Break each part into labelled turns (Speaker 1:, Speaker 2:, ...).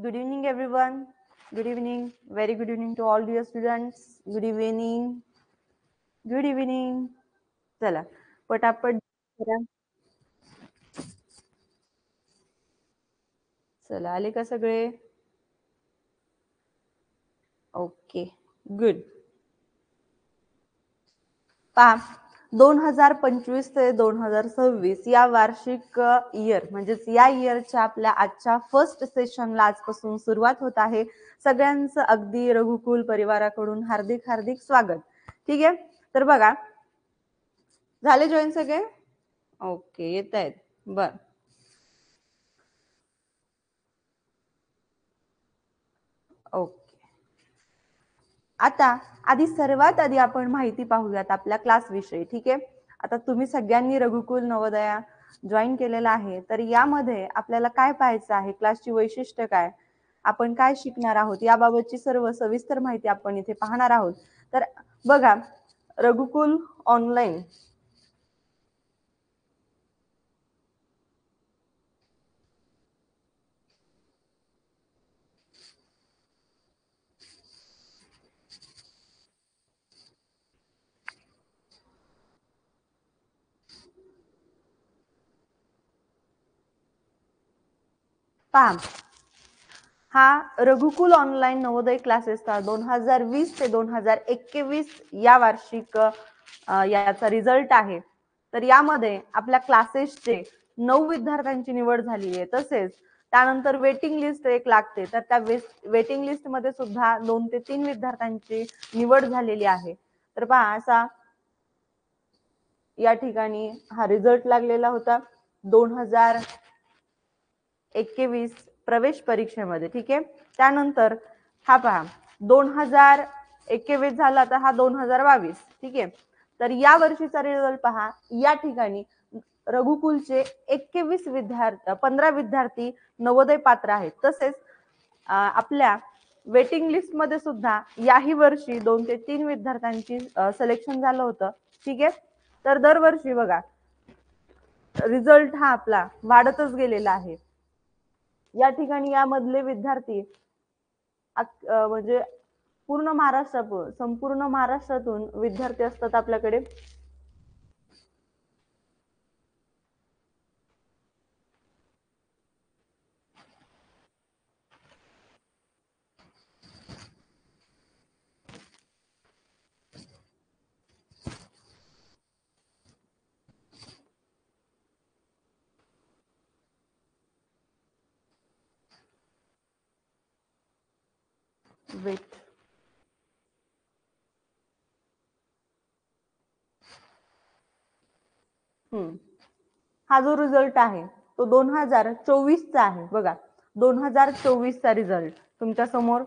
Speaker 1: Good evening, everyone. Good evening. Very good evening to all dear students. Good evening. Good evening. चला पटापट करा. चला आले का सगळे? Okay good. पहा 2025 ते 2026 या वार्षिक इयर म्हणजेच या इयरच्या आपल्या आजच्या फर्स्ट सेशनला आजपासून सुरुवात होत आहे. सगळ्यांचं अगदी रघुकुल परिवाराकडून हार्दिक हार्दिक स्वागत. ठीक आहे, तर बघा झाले जॉईन सगळे? ओके येत आहेत. बर ओके. आता आधी सर्वात आधी आपण माहिती पाहूयात आपल्या क्लास विषयी. ठीक आहे, आता तुम्ही सगळ्यांनी रघुकुल नवोदया जॉईन केलेला आहे, तर यामध्ये आपल्याला काय पाहायचं आहे, क्लासची वैशिष्ट्य काय, आपण काय शिकणार आहोत याबाबतची सर्व सविस्तर माहिती आपण इथे पाहणार आहोत. तर बघा रघुकुल ऑनलाईन पहा, हा रघुकुल ऑनलाईन नवोदय क्लासेसचा 2020 ते 2021 या वार्षिक याचा रिझल्ट आहे. तर यामध्ये आपल्या क्लासेसचे 9 विद्यार्थ्यांची निवड झाली आहे. तसेच त्यानंतर वेटिंग लिस्ट एक लागते, तर त्या वेटिंग लिस्ट मध्ये सुद्धा 2 ते 3 विद्यार्थ्यांची निवड झालेली आहे. तर पहा असा या ठिकाणी हा रिझल्ट लागलेला होता 2021 प्रवेश परीक्षेमध्ये. ठीक आहे, त्यानंतर हा पहा 2021 झाला, तर हा 2022. ठीक आहे, तर या वर्षीचा रिझल्ट पहा, या ठिकाणी रघुकुलचे 15 विद्यार्थी नवोदय पात्र आहेत. तसेच आपल्या वेटिंग लिस्ट मध्ये सुद्धा याही वर्षी 2 ते 3 विद्यार्थ्यांची सिलेक्शन झालं होतं. ठीक आहे, तर दरवर्षी बघा रिझल्ट हा आपला वाढतच गेलेला आहे. या ठिकाणी यामधले विद्यार्थी म्हणजे पूर्ण महाराष्ट्रातून, संपूर्ण महाराष्ट्रातून विद्यार्थी असतात आपल्याकडे. वेट हा जो रिझल्ट आहे तो 2024 चा आहे. बघा 2024 चा रिझल्ट तुमच्या समोर.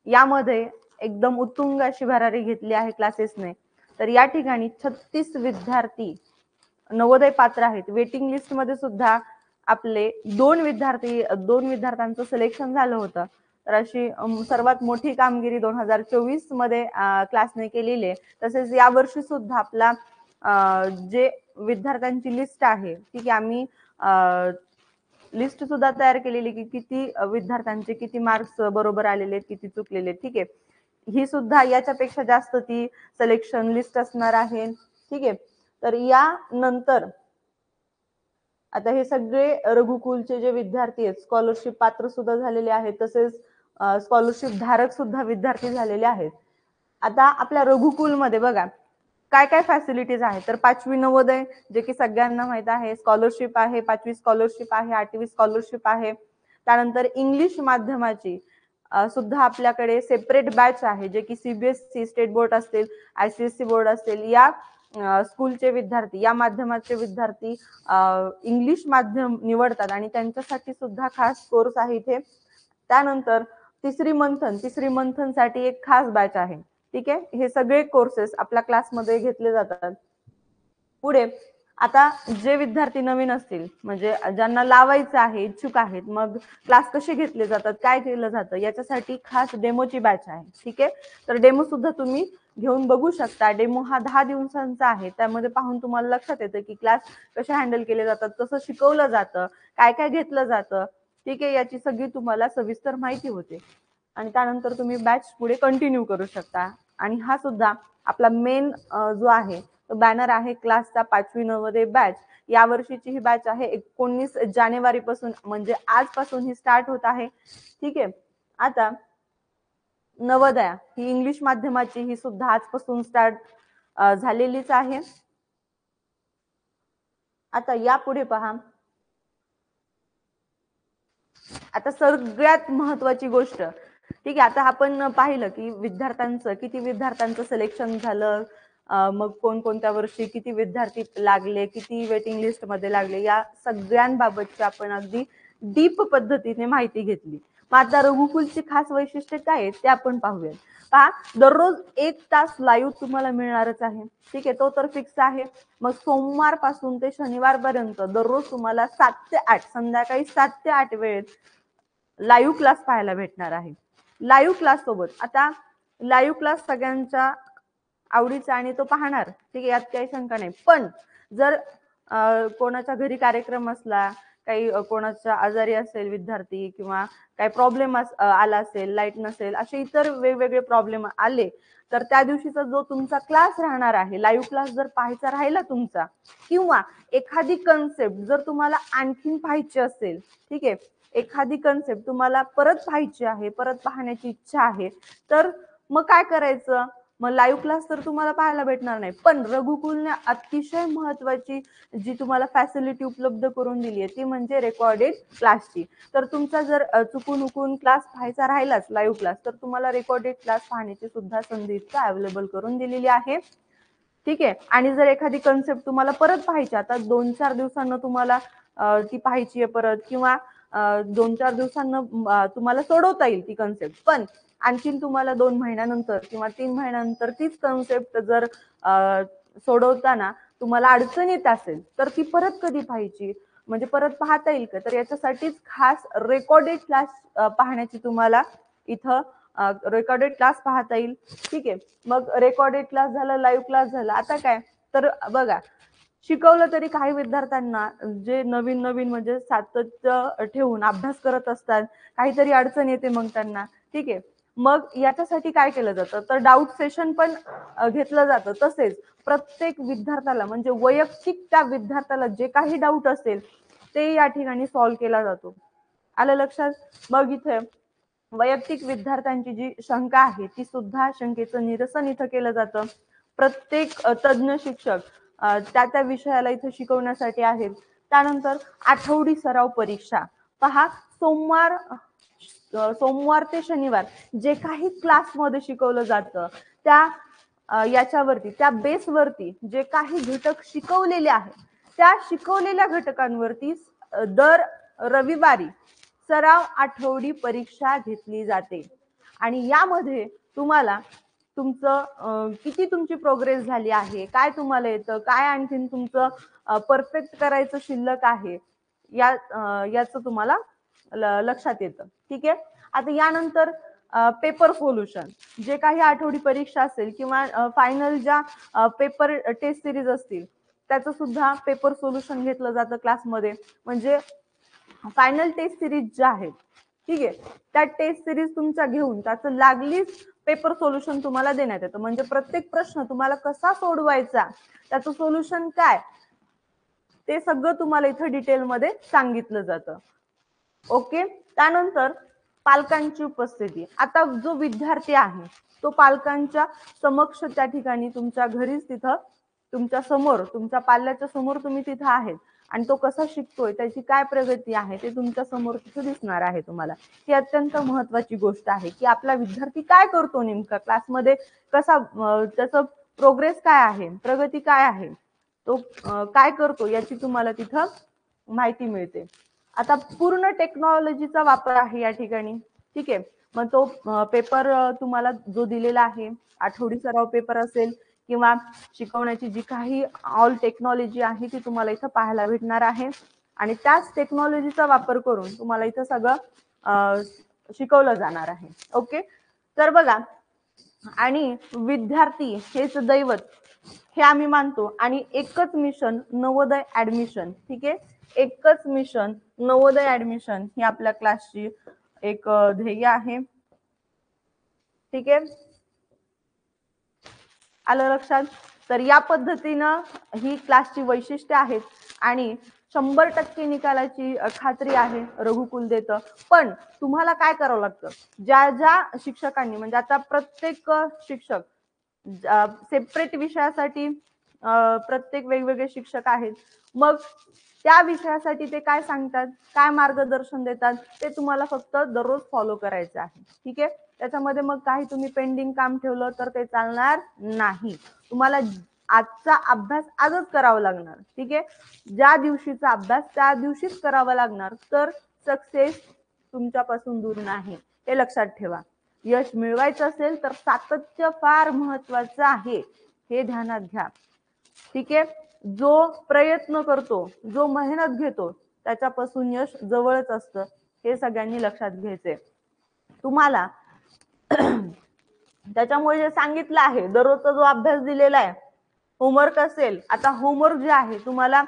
Speaker 1: यामध्ये एकदम उत्तुंग अशी भरारी घेतली आहे क्लासेसने. तर या ठिकाणी 36 विद्यार्थी नवोदय पात्र आहेत. वेटिंग लिस्ट मध्ये सुद्धा आपले 2 विद्यार्थ्यांचं सिलेक्शन झालं होतं. तर अशी सर्वात मोठी कामगिरी 2024 मध्ये क्लासने केलेली आहे. तसेच यावर्षी सुद्धा आपला जे विद्यार्थ्यांची लिस्ट आहे, ठीक आहे, आम्ही लिस्ट सुद्धा तयार केलेली की किती विद्यार्थ्यांचे किती मार्क्स बरोबर आलेले आहेत, किती चुकलेले. ठीक आहे, ही सुद्धा याच्यापेक्षा जास्त ती सिलेक्शन लिस्ट असणार आहे. ठीक आहे, तर या नंतर आता हे सगळे रघुकुलचे जे विद्यार्थी आहेत स्कॉलरशिप पात्र सुद्धा झालेले आहेत. तसेच स्कॉलरशिप धारक सुद्धा विद्यार्थी झालेले आहेत. आता आपल्या रघुकुलमध्ये बघा काय काय फॅसिलिटीज आहेत. तर 5वी नवोदय जे की सगळ्यांना माहित आहे, स्कॉलरशिप आहे, 5वी स्कॉलरशिप आहे, 8वी स्कॉलरशिप आहे. त्यानंतर इंग्लिश माध्यमाची सुद्धा आपल्याकडे सेपरेट बॅच आहे, जे की सीबीएसई स्टेट बोर्ड असतील, आयसीएससी बोर्ड असतील, या स्कूलचे विद्यार्थी, या माध्यमाचे विद्यार्थी इंग्लिश माध्यम निवडतात आणि त्यांच्यासाठी सुद्धा खास कोर्स आहे इथे. त्यानंतर तिसरी मंथन साठी एक खास बॅच आहे. ठीक आहे, हे सगळे कोर्सेस आपल्या क्लासमध्ये घेतले जातात. पुढे आता जे विद्यार्थी नवीन असतील, म्हणजे ज्यांना लावायचं आहे, इच्छुक आहेत, मग क्लास कसे घेतले जातात, काय केलं जातं, याच्यासाठी खास डेमोची बॅच आहे. ठीक आहे, तर डेमो सुद्धा तुम्ही घेऊन बघू शकता. डेमो हा 10 दिवसांचा आहे. त्यामध्ये पाहून तुम्हाला लक्षात येतं की क्लास कसे हँडल केले जातात, कसं शिकवलं जातं, काय काय घेतलं जातं. ठीक आहे, याची सगळी तुम्हाला सविस्तर माहिती होते आणि त्यानंतर तुम्ही बॅच पुढे कंटिन्यू करू शकता. आणि हा सुद्धा आपला मेन जो आहे तो बॅनर आहे क्लासचा 5वी नवोदय बॅच. या वर्षीची ही बॅच आहे 19 जानेवारी पासून, म्हणजे आजपासून ही स्टार्ट होत आहे. ठीक आहे, आता नवोदया ही इंग्लिश माध्यमाची ही सुद्धा आजपासून स्टार्ट झालेलीच आहे. आता यापुढे पहा, आता सगळ्यात महत्वाची गोष्ट, ठीक आहे, आता आपण पाहिलं की किती विद्यार्थ्यांचं सिलेक्शन झालं, मग कोणत्या वर्षी किती विद्यार्थी लागले, किती वेटिंग लिस्ट मध्ये लागले, या सगळ्यांबाबतची आपण अगदी डीप पद्धतीने माहिती घेतली. मग आता रघुकुलची खास वैशिष्ट्य काय आहे ते आपण पाहूया. पहा, दररोज 1 तास लाईव्ह तुम्हाला मिळणारच आहे. ठीक आहे, तो तर फिक्स आहे. मग सोमवार पासून ते शनिवार पर्यंत दररोज तुम्हाला 7 ते 8 संध्याकाळी 7 ते 8 वेळेत लाईव्ह क्लास पाहायला भेटणार आहे. लाईव्ह क्लास सोबत आता लाईव्ह क्लास सगळ्यांच्या आवडीचा आणि तो पाहणार, ठीक आहे, यात काही शंका नाही. पण जर कोणाच्या घरी कार्यक्रम असला, काही कोणाच्या आजारी असेल विद्यार्थी, किंवा काही प्रॉब्लेम आला असेल, लाईट नसेल, असे इतर वेगवेगळे प्रॉब्लेम आले, तर त्या दिवशीचा जो तुमचा क्लास राहणार आहे, लाईव्ह क्लास जर पाहायचा राहिला तुमचा, किंवा एखादी कन्सेप्ट जर तुम्हाला आणखीन पाहायची असेल, ठीक आहे, एखादी कन्सेप्ट तुम्हाला परत पाहायची आहे, परत पाहण्याची इच्छा आहे, तर मग काय करायचं? मग लाईव्ह क्लास तर तुम्हाला पाहायला भेटणार नाही, पण रघुकुलने अतिशय महत्वाची जी तुम्हाला फॅसिलिटी उपलब्ध करून दिली आहे ती म्हणजे रेकॉर्डेड क्लासची. तर तुमचा जर चुकून क्लास पाहायचा राहिलाच लाईव्ह क्लास, तर तुम्हाला रेकॉर्डेड क्लास पाहण्याची सुद्धा संधी इथं अवेलेबल करून दिलेली आहे. ठीक आहे, आणि जर एखादी कन्सेप्ट तुम्हाला परत पाहायची, आता 2-4 दिवसांना तुम्हाला ती पाहायची आहे परत, किंवा 2-4 दिवसांना तुम्हाला सोडवता येईल ती कन्सेप्ट, पण आणखीन तुम्हाला 2 महिन्यानंतर किंवा 3 महिन्यानंतर तीच कन्सेप्ट जर सोडवताना तुम्हाला अडचण येत असेल, तर ती परत कधी पाहायची, म्हणजे परत पाहता येईल का? तर याच्यासाठीच खास रेकॉर्डेड क्लास पाहण्याची तुम्हाला इथं रेकॉर्डेड क्लास पाहता येईल. ठीक आहे, मग रेकॉर्डेड क्लास झाला, लाईव्ह क्लास झाला. आता काय, तर बघा, शिकवलं तरी काही विद्यार्थ्यांना जे नवीन म्हणजे सातत्य ठेवून अभ्यास करत असतात, काहीतरी अडचण येते मग त्यांना. ठीक आहे, मग याच्यासाठी काय केलं जातं, तर डाऊट सेशन पण घेतलं जातं. तसेच प्रत्येक विद्यार्थ्याला, म्हणजे वैयक्तिक त्या विद्यार्थ्याला जे काही डाऊट असेल ते या ठिकाणी सॉल्व्ह केला जातो. आलं लक्षात? मग इथे वैयक्तिक विद्यार्थ्यांची जी शंका आहे ती सुद्धा शंकेचं निरसन इथं केलं जातं. प्रत्येक तज्ञ शिक्षक त्या विषयाला इथं शिकवण्यासाठी आहेत. त्यानंतर आठवडी सराव परीक्षा. पहा, सोमवार ते शनिवार जे काही क्लासमध्ये शिकवलं जातं त्या याच्यावरती, त्या बेसवरती जे काही घटक शिकवलेले आहेत, त्या शिकवलेल्या घटकांवरती दर रविवारी सराव आठवडी परीक्षा घेतली जाते. आणि यामध्ये तुम्हाला तुमचं किती तुमची प्रोग्रेस झाली आहे, काय तुम्हाला येतं, काय आणखीन तुमचं परफेक्ट करायचं शिल्लक आहे, याचं तुम्हाला लक्षात येतं. ठीक आहे, आता यानंतर पेपर सोल्युशन, जे काही आठवडी परीक्षा असेल किंवा फायनल ज्या पेपर टेस्ट सिरीज असतील त्याचं सुद्धा पेपर सोल्युशन घेतलं जातं क्लासमध्ये. म्हणजे फायनल टेस्ट सिरीज ज्या आहेत, ठीक आहे, त्या टेस्ट सिरीज तुमच्या घेऊन त्याचं लागलीच पेपर सोल्युशन तुम्हाला देण्यात येतं. म्हणजे प्रत्येक प्रश्न तुम्हाला कसा सोडवायचा, त्याचं सोल्युशन काय, ते सगळं तुम्हाला इथं डिटेलमध्ये सांगितलं जातं. ओके, त्यानंतर पालकांची उपस्थिती. आता जो विद्यार्थी आहे तो पालकांच्या समक्ष त्या ठिकाणी तुमच्या घरीच तिथं तुमच्या समोर, तुमच्या पाल्याच्या समोर तुम्ही तिथं आहेत, आणि तो कसा शिकतोय, त्याची काय प्रगती आहे ते तुमच्या समोर तिथं दिसणार आहे तुम्हाला. ही अत्यंत महत्वाची गोष्ट आहे की आपला विद्यार्थी काय करतो नेमका क्लासमध्ये, कसा त्याचं प्रोग्रेस काय आहे, प्रगती काय आहे, तो काय करतो, याची तुम्हाला तिथं माहिती मिळते. आता पूर्ण टेक्नॉलॉजीचा वापर आहे या ठिकाणी. ठीक आहे, मग तो पेपर तुम्हाला जो दिलेला आहे, आठवडी सराव पेपर असेल किंवा शिकवण्याची जी काही ऑल टेक्नॉलॉजी आहे ती तुम्हाला इथं पाहायला भेटणार आहे. आणि त्याच टेक्नॉलॉजीचा वापर करून तुम्हाला इथं सगळं शिकवलं जाणार आहे. ओके, तर बघा, आणि विद्यार्थी हेच दैवत हे आम्ही मानतो, आणि एकच मिशन नवोदय ऍडमिशन. ठीक आहे, एकच मिशन नवोदय ऍडमिशन ही आपल्या क्लासची एक ध्येय आहे. ठीक आहे, आलं लक्षात. तर या पद्धतीनं ही क्लासची वैशिष्ट्ये आहेत आणि 100% निकालाची खात्री आहे रघुकुल देतं. पण तुम्हाला काय करावं लागतं, ज्या ज्या शिक्षकांनी म्हणजे आता प्रत्येक शिक्षक सेपरेट विषयासाठी प्रत्येक वेगवेगळे शिक्षक आहेत, मग त्या विषयासाठी ते काय सांगतात, काय मार्गदर्शन देतात ते तुम्हाला फक्त दररोज फॉलो करायचं आहे. ठीक आहे, त्याच्यामध्ये मग काही तुम्ही पेंडिंग काम ठेवलं तर ते चालणार नाही. तुम्हाला आजचा अभ्यास आजच करावा लागणार. ठीक आहे, ज्या दिवशीचा अभ्यास त्या दिवशीच करावा लागणार, तर सक्सेस तुमच्यापासून दूर नाही, हे लक्षात ठेवा. यश मिळवायचं असेल तर सातत्य फार महत्वाचं आहे, हे ध्यानात घ्या. ठीक आहे, जो प्रयत्न करतो, जो मेहनत घेतो त्याच्यापासून यश जवळच असतं, हे सगळ्यांनी लक्षात घ्यायचंय. तुम्हाला त्याच्यामुळे जे सांगितलं आहे, दररोजचा जो अभ्यास दिलेला आहे, होमवर्क असेल, आता होमवर्क जे आहे तुम्हाला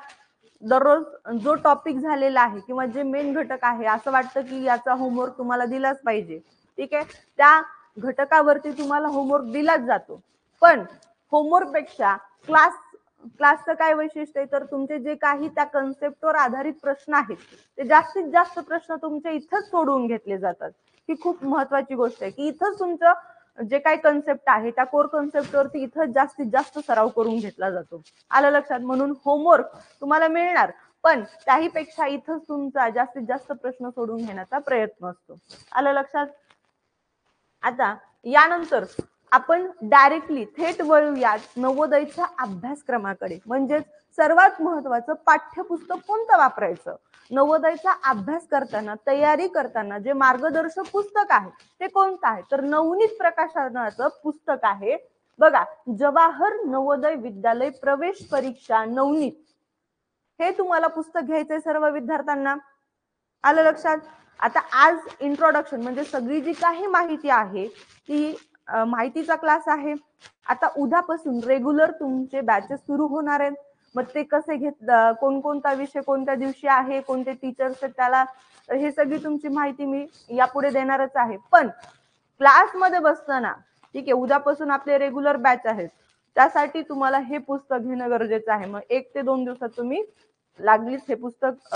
Speaker 1: दररोज जो टॉपिक झालेला आहे किंवा जे मेन घटक आहे, असं वाटतं की याचा होमवर्क तुम्हाला दिलाच पाहिजे. ठीक आहे, त्या घटकावरती तुम्हाला होमवर्क दिलाच जातो. पण होमवर्क पेक्षा क्लासचं काय वैशिष्ट्य आहे, तर तुमचे जे काही त्या कन्सेप्टवर आधारित प्रश्न आहेत ते जास्तीत जास्त प्रश्न तुमच्या इथंच सोडवून घेतले जातात. ही खूप महत्वाची गोष्ट आहे की इथंच तुमचं जे काही कन्सेप्ट आहे त्या कोर कन्सेप्टवरती इथं जास्तीत जास्त सराव करून घेतला जातो. आलं लक्षात. म्हणून होमवर्क तुम्हाला मिळणार, पण त्याहीपेक्षा इथंच तुमचा जास्तीत जास्त प्रश्न सोडून घेण्याचा प्रयत्न असतो. आलं लक्षात. आता यानंतर आपण डायरेक्टली थेट वळूयात नवोदयच्या अभ्यासक्रमाकडे. म्हणजे सर्वात महत्वाचं पाठ्यपुस्तक कोणतं वापरायचं. नवोदयचा अभ्यास करताना, तयारी करताना जे मार्गदर्शक पुस्तक आहे ते कोणतं आहे, तर नवनीत प्रकाशनाचं पुस्तक आहे बघा, जवाहर नवोदय विद्यालय प्रवेश परीक्षा नवनीत, हे तुम्हाला पुस्तक घ्यायचंय सर्व विद्यार्थ्यांना. आलं लक्षात. आता आज इंट्रोडक्शन म्हणजे सगळी जी काही माहिती आहे ती माहितीचा क्लास आहे. आता उद्यापासून रेग्युलर तुमचे बॅचेस सुरू होणार आहेत. मग ते कसे कोणकोणता विषय कोणत्या दिवशी आहे, कोणते टीचर्स आहेत त्याला, हे सगळी तुमची माहिती मी यापुढे देणारच आहे. पण क्लासमध्ये बसताना, ठीक आहे, उद्यापासून आपले रेग्युलर बॅच आहेत, त्यासाठी तुम्हाला हे पुस्तक घेणं गरजेचं आहे. मग 1 ते 2 दिवसात तुम्ही लागलीच हे पुस्तक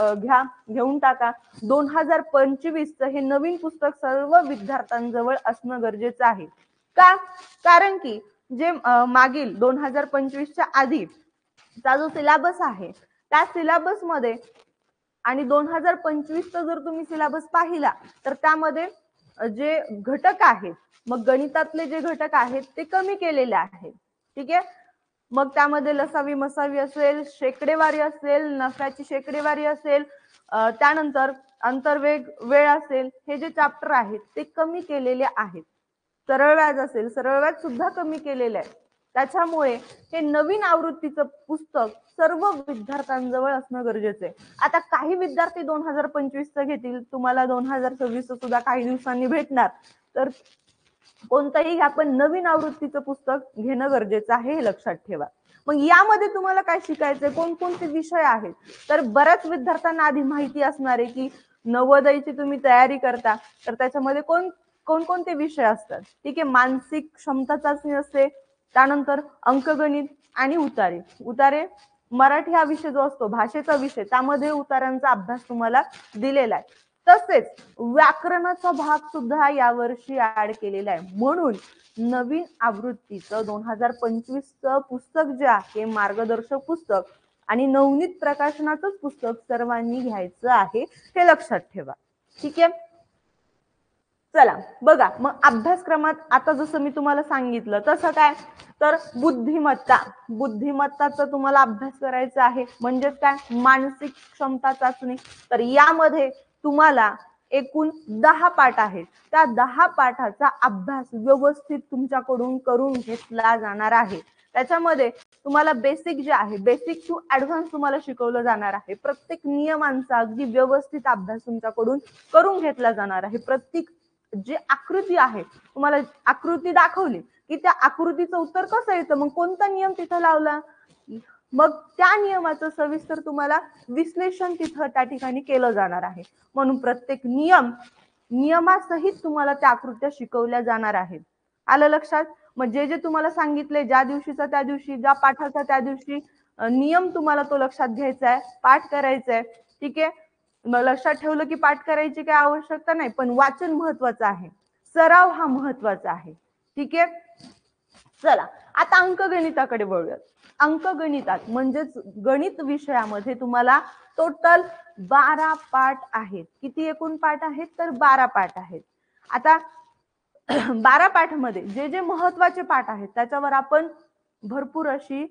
Speaker 1: घेऊन टाका. 2025चं हे नवीन पुस्तक सर्व विद्यार्थ्यांजवळ असणं गरजेचं आहे. का? कारण की जे मागील 2025च्या आधीचा जो सिलेबस आहे त्या सिलेबस मध्ये आणि 2025चा जर तुम्ही सिलेबस पाहिला तर त्यामध्ये जे घटक आहेत, मग गणितातले जे घटक आहेत ते कमी केलेले आहेत. ठीक आहे, मग त्यामध्ये लसावी मसावी असेल, शेकडेवारी असेल, नफ्याची शेकडेवारी असेल, त्यानंतर अंतर्वेग वेळ असेल, हे जे चॅप्टर आहेत ते कमी केलेले आहेत. सरळ व्याज असेल, सरळ व्याज सुद्धा कमी केलेले आहे. त्याच्यामुळे हे नवीन आवृत्तीचं पुस्तक सर्व विद्यार्थ्यांजवळ असणं गरजेचं आहे. आता काही विद्यार्थी 2025चं घेतील, तुम्हाला 2026 सुद्धा काही दिवसांनी भेटणार, तर कोणतंही आपण नवीन आवृत्तीचं पुस्तक घेणं गरजेचं आहे, हे लक्षात ठेवा. मग यामध्ये तुम्हाला काय शिकायचंय, कोणकोणते विषय आहेत, तर बऱ्याच विद्यार्थ्यांना आधी माहिती असणार आहे की नवोदयची तुम्ही तयारी करता तर त्याच्यामध्ये कोणकोणते विषय असतात. ठीक आहे, मानसिक क्षमता चाचणी असते, त्यानंतर अंकगणित आणि उतारे मराठी हा विषय जो असतो भाषेचा विषय, त्यामध्ये उतारांचा अभ्यास तुम्हाला दिलेला आहे. तसेच व्याकरणाचा भाग सुद्धा यावर्षी ऍड केलेला आहे. म्हणून नवीन आवृत्तीचं 2025चं पुस्तक जे आहे मार्गदर्शक पुस्तक आणि नवनीत प्रकाशनाचंच पुस्तक सर्वांनी घ्यायचं आहे, हे लक्षात ठेवा. ठीक आहे, चला बघा. मग अभ्यासक्रमात आता जसं मी तुम्हाला सांगितलं तसं काय, तर बुद्धिमत्ताचा तुम्हाला अभ्यास करायचा आहे. म्हणजेच काय, मानसिक क्षमता चाचणी. तर यामध्ये तुम्हाला एकूण 10 पाठ आहेत. त्या 10 पाठाचा अभ्यास व्यवस्थित तुमच्याकडून करून घेतला जाणार आहे. त्याच्यामध्ये तुम्हाला बेसिक जे आहे, बेसिक टू ऍडव्हान्स तुम्हाला शिकवलं जाणार आहे. प्रत्येक नियमांचा अगदी व्यवस्थित अभ्यास तुमच्याकडून करून घेतला जाणार आहे. प्रत्येक जे आकृती आहे, तुम्हाला आकृती दाखवली की त्या आकृतीचं उत्तर कसं येतं, मग कोणता नियम तिथं लावला, मग त्या नियमाचं सविस्तर तुम्हाला विश्लेषण तिथं त्या ठिकाणी केलं जाणार आहे. म्हणून प्रत्येक नियमासहित तुम्हाला त्या आकृत्या शिकवल्या जाणार आहेत. आलं लक्षात? मग जे तुम्हाला सांगितले ज्या दिवशीचा त्या दिवशी, ज्या पाठाचा त्या दिवशी नियम तुम्हाला तो लक्षात घ्यायचा आहे, पाठ करायचा आहे. ठीक आहे, मग लक्षात ठेवलं की पाठ करायची काय आवश्यकता नाही, पण वाचन महत्वाचं आहे, सराव हा महत्वाचा आहे. ठीक आहे, चला आता अंकगणिताकडे वळूयात. अंकगणितात म्हणजेच गणित विषयामध्ये तुम्हाला टोटल 12 पाठ आहेत. किती एकूण पाठ आहेत? तर 12 पाठ आहेत. आता 12 पाठामध्ये जे महत्वाचे पाठ आहेत त्याच्यावर आपण भरपूर अशी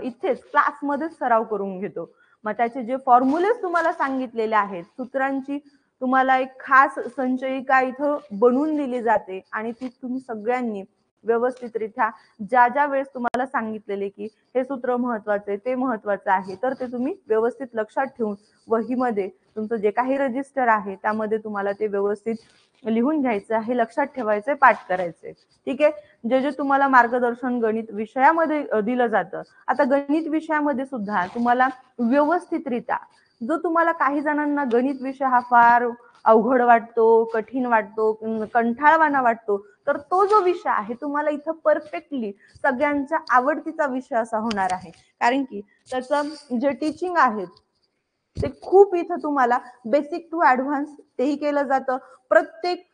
Speaker 1: इथेच क्लासमध्ये सराव करून घेतो. मग त्याचे जे फॉर्म्युलेज तुम्हाला सांगितलेले आहेत, सूत्रांची तुम्हाला एक खास संचयिका इथं बनवून दिली जाते आणि ती तुम्ही सगळ्यांनी व्यवस्थितरित्या ज्या वेळेस तुम्हाला सांगितलेले की हे सूत्र महत्वाचे, ते महत्वाचं आहे, तर ते तुम्ही व्यवस्थित लक्षात ठेवून वहीमध्ये तुमचं जे काही रजिस्टर आहे त्यामध्ये तुम्हाला ते व्यवस्थित लिहून घ्यायचं आहे, लक्षात ठेवायचंय, पाठ करायचंय. ठीक आहे, जे तुम्हाला मार्गदर्शन गणित विषयामध्ये दिलं जातं. आता गणित विषयामध्ये सुद्धा तुम्हाला व्यवस्थितरित्या जो तुम्हाला काही जणांना गणित विषय हा फार अवघड वाटतो, कठीण वाटतो, कंटाळवाणा वाटतो, तर तो जो विषय आहे तुम्हाला इथं परफेक्टली सगळ्यांच्या आवडतीचा विषय असा होणार आहे. कारण की त्याचं जे टीचिंग आहे ते खूप इथं तुम्हाला बेसिक टू ऍडव्हान्स तेही केलं जातं. प्रत्येक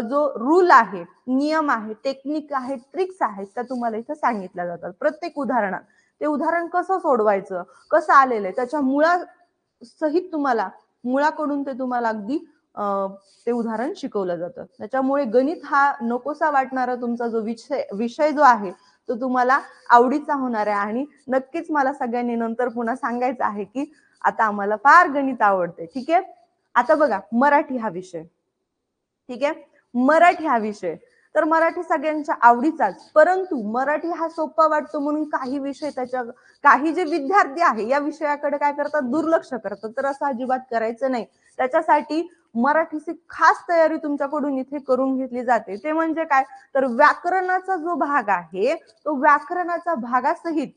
Speaker 1: जो रूल आहे, नियम आहे, टेक्निक आहे, ट्रिक्स आहेत त्या तुम्हाला इथं सांगितल्या जातात. प्रत्येक उदाहरणात ते उदाहरण कसं सोडवायचं, कसं आलेलं आहे, त्याच्या मुळासहित तुम्हाला मुळाकडून ते तुम्हाला अगदी ते उदाहरण शिकवलं जातं. त्याच्यामुळे गणित हा नकोसा वाटणारा तुमचा जो विषय जो आहे तो तुम्हाला आवडीचा होणार आहे. आणि नक्कीच मला सगळ्यांनी नंतर पुन्हा सांगायचं आहे की आता आम्हाला फार गणित आवडते. ठीक आहे, आता बघा मराठी हा विषय. ठीक आहे, मराठी हा विषय तर मराठी सगळ्यांच्या आवडीचाच, परंतु मराठी हा सोपा वाटतो म्हणून काही विषय त्याच्या काही जे विद्यार्थी आहे या विषयाकडे काय करतात, दुर्लक्ष करतात. तर असं अजिबात करायचं नाही. त्याच्यासाठी मराठीची खास तयारी तुमच्याकडून इथे करून घेतली जाते. ते म्हणजे काय, तर व्याकरणाचा जो भाग आहे तो व्याकरणाचा भागासहित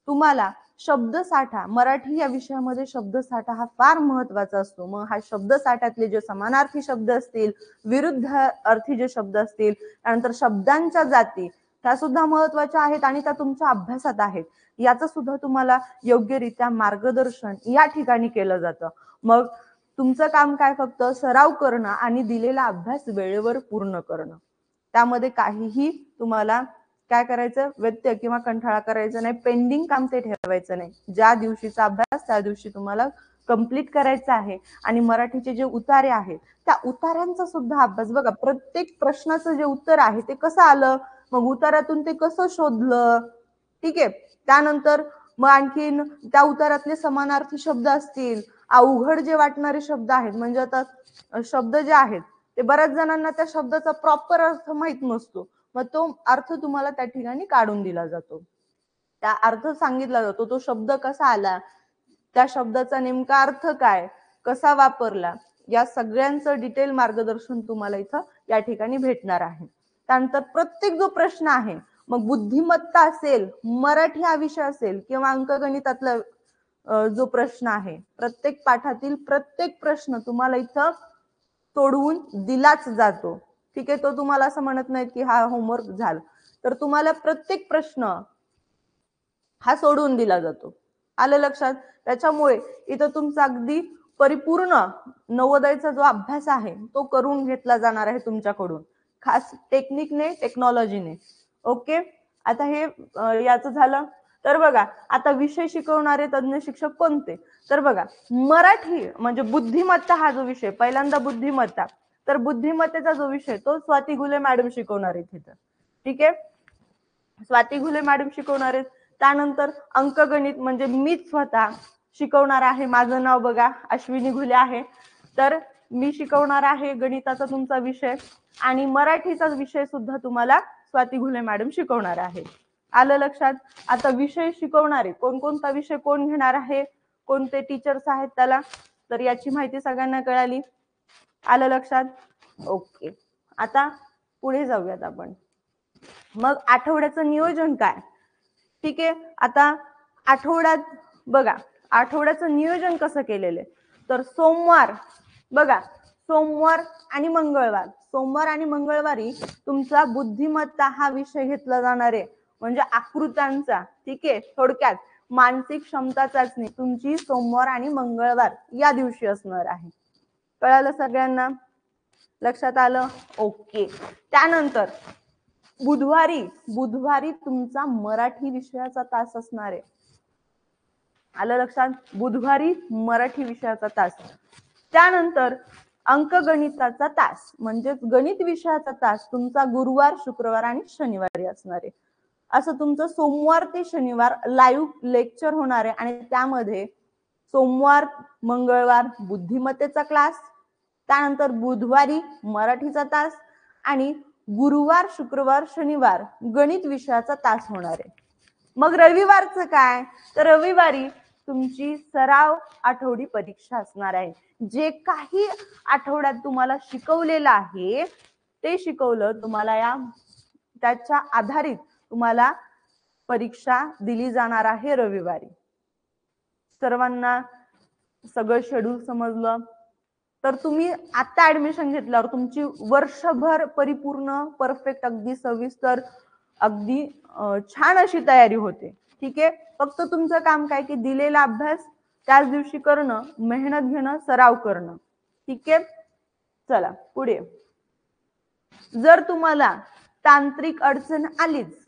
Speaker 1: तुम्हाला शब्दसाठा, मराठी या विषयामध्ये शब्दसाठा हा फार महत्वाचा असतो. मग हा शब्दसाठ्यातले जे समानार्थी शब्द असतील, विरुद्ध अर्थी जे शब्द असतील, त्यानंतर शब्दांच्या जाती त्या सुद्धा महत्वाच्या आहेत आणि त्या तुमच्या अभ्यासात आहेत. याचं सुद्धा तुम्हाला योग्यरित्या मार्गदर्शन या ठिकाणी केलं जातं. मग तुमचं काम काय, फक्त सराव करणं आणि दिलेला अभ्यास वेळेवर पूर्ण करणं. त्यामध्ये काहीही तुम्हाला काय करायचं, व्यत्यय किंवा कंटाळा करायचा नाही, पेंडिंग काम ते ठेवायचं नाही. ज्या दिवशीचा अभ्यास त्या दिवशी तुम्हाला कंप्लीट करायचा आहे. आणि मराठीचे जे उतारे आहेत त्या उतार्यांचा सुद्धा अभ्यास बघा, प्रत्येक प्रश्नाचं जे उत्तर आहे ते कसं आलं, मग उतारातून ते कसं शोधलं. ठीक आहे, त्यानंतर मग आणखीन त्या उतारातले समानार्थी शब्द असतील, अवघड जे वाटणारे शब्द आहेत, म्हणजे आता शब्द जे आहेत ते बऱ्याच जणांना त्या शब्दाचा प्रॉपर अर्थ माहित नसतो, मग तो अर्थ तुम्हाला त्या ठिकाणी काढून दिला जातो, त्या अर्थ सांगितला जातो, तो शब्द कसा आला, त्या शब्दाचा नेमका अर्थ काय, कसा वापरला, या सगळ्यांचं डिटेल मार्गदर्शन तुम्हाला इथं या ठिकाणी भेटणार आहे. त्यानंतर प्रत्येक जो प्रश्न आहे, मग बुद्धिमत्ता असेल, मराठी हा विषय असेल किंवा अंकगणितातला जो प्रश्न आहे, प्रत्येक पाठातील प्रत्येक प्रश्न तुम्हाला इथं सोडवून दिलाच जातो. ठीक आहे, तो तुम्हाला असं म्हणत नाहीत की हा होमवर्क झाला, तर तुम्हाला प्रत्येक प्रश्न हा सोडवून दिला जातो. आलं लक्षात? त्याच्यामुळे इथं तुमचा अगदी परिपूर्ण नवोदयचा जो अभ्यास आहे तो करून घेतला जाणार आहे तुमच्याकडून, खास टेक्निकने, टेक्नॉलॉजीने. ओके, आता हे याचं झालं. तर बघा आता विषय शिकवणारे तज्ञ शिक्षक कोणते, तर बघा मराठी म्हणजे बुद्धिमत्ता हा जो विषय, पहिल्यांदा बुद्धिमत्ता, तर बुद्धिमत्तेचा जो विषय तो स्वाती घुले मॅडम शिकवणार आहेत तिथं. ठीक आहे, स्वाती घुले मॅडम शिकवणार आहेत. त्यानंतर अंकगणित म्हणजे मीच स्वतः शिकवणार आहे. माझं नाव बघा अश्विनी घुले आहे, तर मी शिकवणार आहे गणिताचा तुमचा विषय, आणि मराठीचा विषय सुद्धा तुम्हाला स्वाती घुले मॅडम शिकवणार आहे. आलं लक्षात? आता विषय शिकवणारे कोणकोणता विषय कोण घेणार आहे, कोणते टीचर्स आहेत त्याला, तर याची माहिती सगळ्यांना कळाली. आलं लक्षात? ओके, आता पुढे जाऊयात आपण. मग आठवड्याचं नियोजन काय. ठीक आहे, आता आठवड्यात बघा, आठवड्याचं नियोजन कसं केलेलं आहे, तर सोमवार बघा, सोमवार आणि मंगळवार, सोमवार आणि मंगळवारी तुमचा बुद्धिमत्ता हा विषय घेतला जाणार आहे, म्हणजे आकृत्यांचा. ठीक आहे, थोडक्यात मानसिक क्षमता चाचणी तुमची सोमवार आणि मंगळवार या दिवशी असणार आहे. कळालं सगळ्यांना? लक्षात आलं? ओके. त्यानंतर बुधवारी तुमचा मराठी विषयाचा तास असणार आहे. आलं लक्षात? बुधवारी मराठी विषयाचा तास. त्यानंतर अंकगणिताचा तास म्हणजे गणित विषयाचा तास तुमचा गुरुवार, शुक्रवार आणि शनिवारी असणार आहे. असं तुमचं सोमवार ते शनिवार लाईव्ह लेक्चर होणार आहे आणि त्यामध्ये सोमवार मंगळवार बुद्धिमत्तेचा क्लास, त्यानंतर बुधवारी मराठीचा तास आणि गुरुवार, शुक्रवार, शनिवार गणित विषयाचा तास होणार आहे. मग रविवारचं काय, तर रविवारी तुमची सराव आठवडी परीक्षा असणार आहे. जे काही आठवड्यात तुम्हाला शिकवलेलं आहे ते शिकवलं तुम्हाला या त्याच्या आधारित तुम्हाला परीक्षा दिली जाणार आहे रविवारी. सर्वांना सगळं शेड्यूल समजलं? तर तुम्ही आता ऍडमिशन घेतल्यावर तुमची वर्षभर परिपूर्ण परफेक्ट अगदी सविस्तर अगदी छान अशी तयारी होते. ठीक आहे, फक्त तुमचं काम काय की दिलेला अभ्यास त्याच दिवशी करणं, मेहनत घेणं, सराव करणं. ठीक आहे, चला पुढे. जर तुम्हाला तांत्रिक अडचण आलीच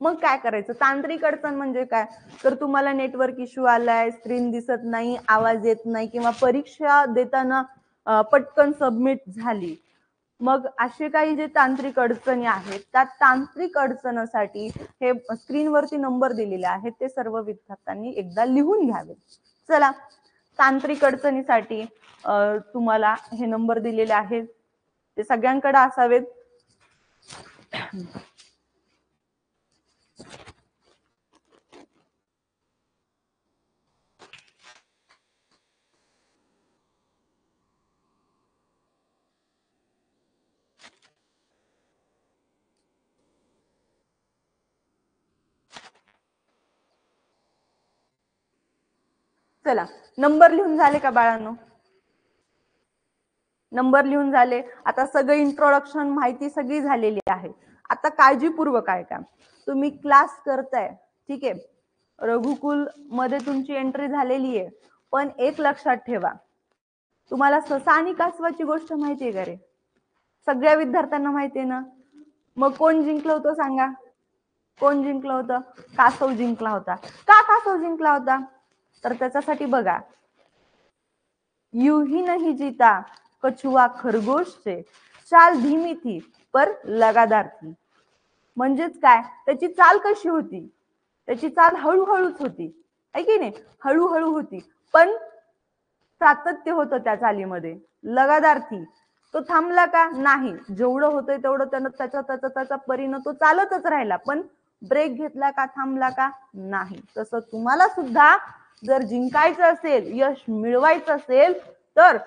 Speaker 1: मग काय करायचं? तांत्रिक अडचण म्हणजे काय, तर तुम्हाला नेटवर्क इश्यू आलाय, स्क्रीन दिसत नाही, आवाज येत नाही किंवा परीक्षा देताना पटकन सबमिट झाली, मग असे काही जे तांत्रिक अडचणी आहेत त्या तांत्रिक अडचणीसाठी हे स्क्रीनवरती नंबर दिलेले आहेत ते सर्व विद्यार्थ्यांनी एकदा लिहून घ्यावे. चला, तांत्रिक अडचणीसाठी तुम्हाला हे नंबर दिलेले आहेत ते सगळ्यांकडे असावेत. चला, नंबर लिहून झाले का बाळांनो? नंबर लिहून झाले. आता सगळं इंट्रोडक्शन माहिती सगळी झालेली आहे. आता काळजीपूर्वक ऐका. तुम्ही क्लास करताय, ठीक आहे, रघुकुल मध्ये तुमची एंट्री झालेली आहे, पण एक लक्षात ठेवा, तुम्हाला ससा आणि कासवाची गोष्ट माहितीये का रे? सगळ्या विद्यार्थ्यांना माहितीये ना? मग कोण जिंकलं होतं सांगा? कोण जिंकलं होतं? कासव जिंकला होता. का कासव जिंकला होता? तर त्याच्यासाठी बघा, यूं ही नहीं जीता कछुआ खरगोश से, चाल धीमी थी पर लगातार थी. म्हणजेच काय, त्याची चाल कशी होती? त्याची चाल हळूहळूच होती, आहे की नाही? हळूहळू होती पण सातत्य होतं त्या चालीमध्ये, लगातार थी. तो थांबला का? नाही. जेवढं होतंय तेवढं त्यानं त्याचा परीनं तो चालतच राहिला, पण ब्रेक घेतला का? थांबला का? नाही. तसं तुम्हाला सुद्धा जर जिंकायचं असेल, यश मिळवायचं असेल तर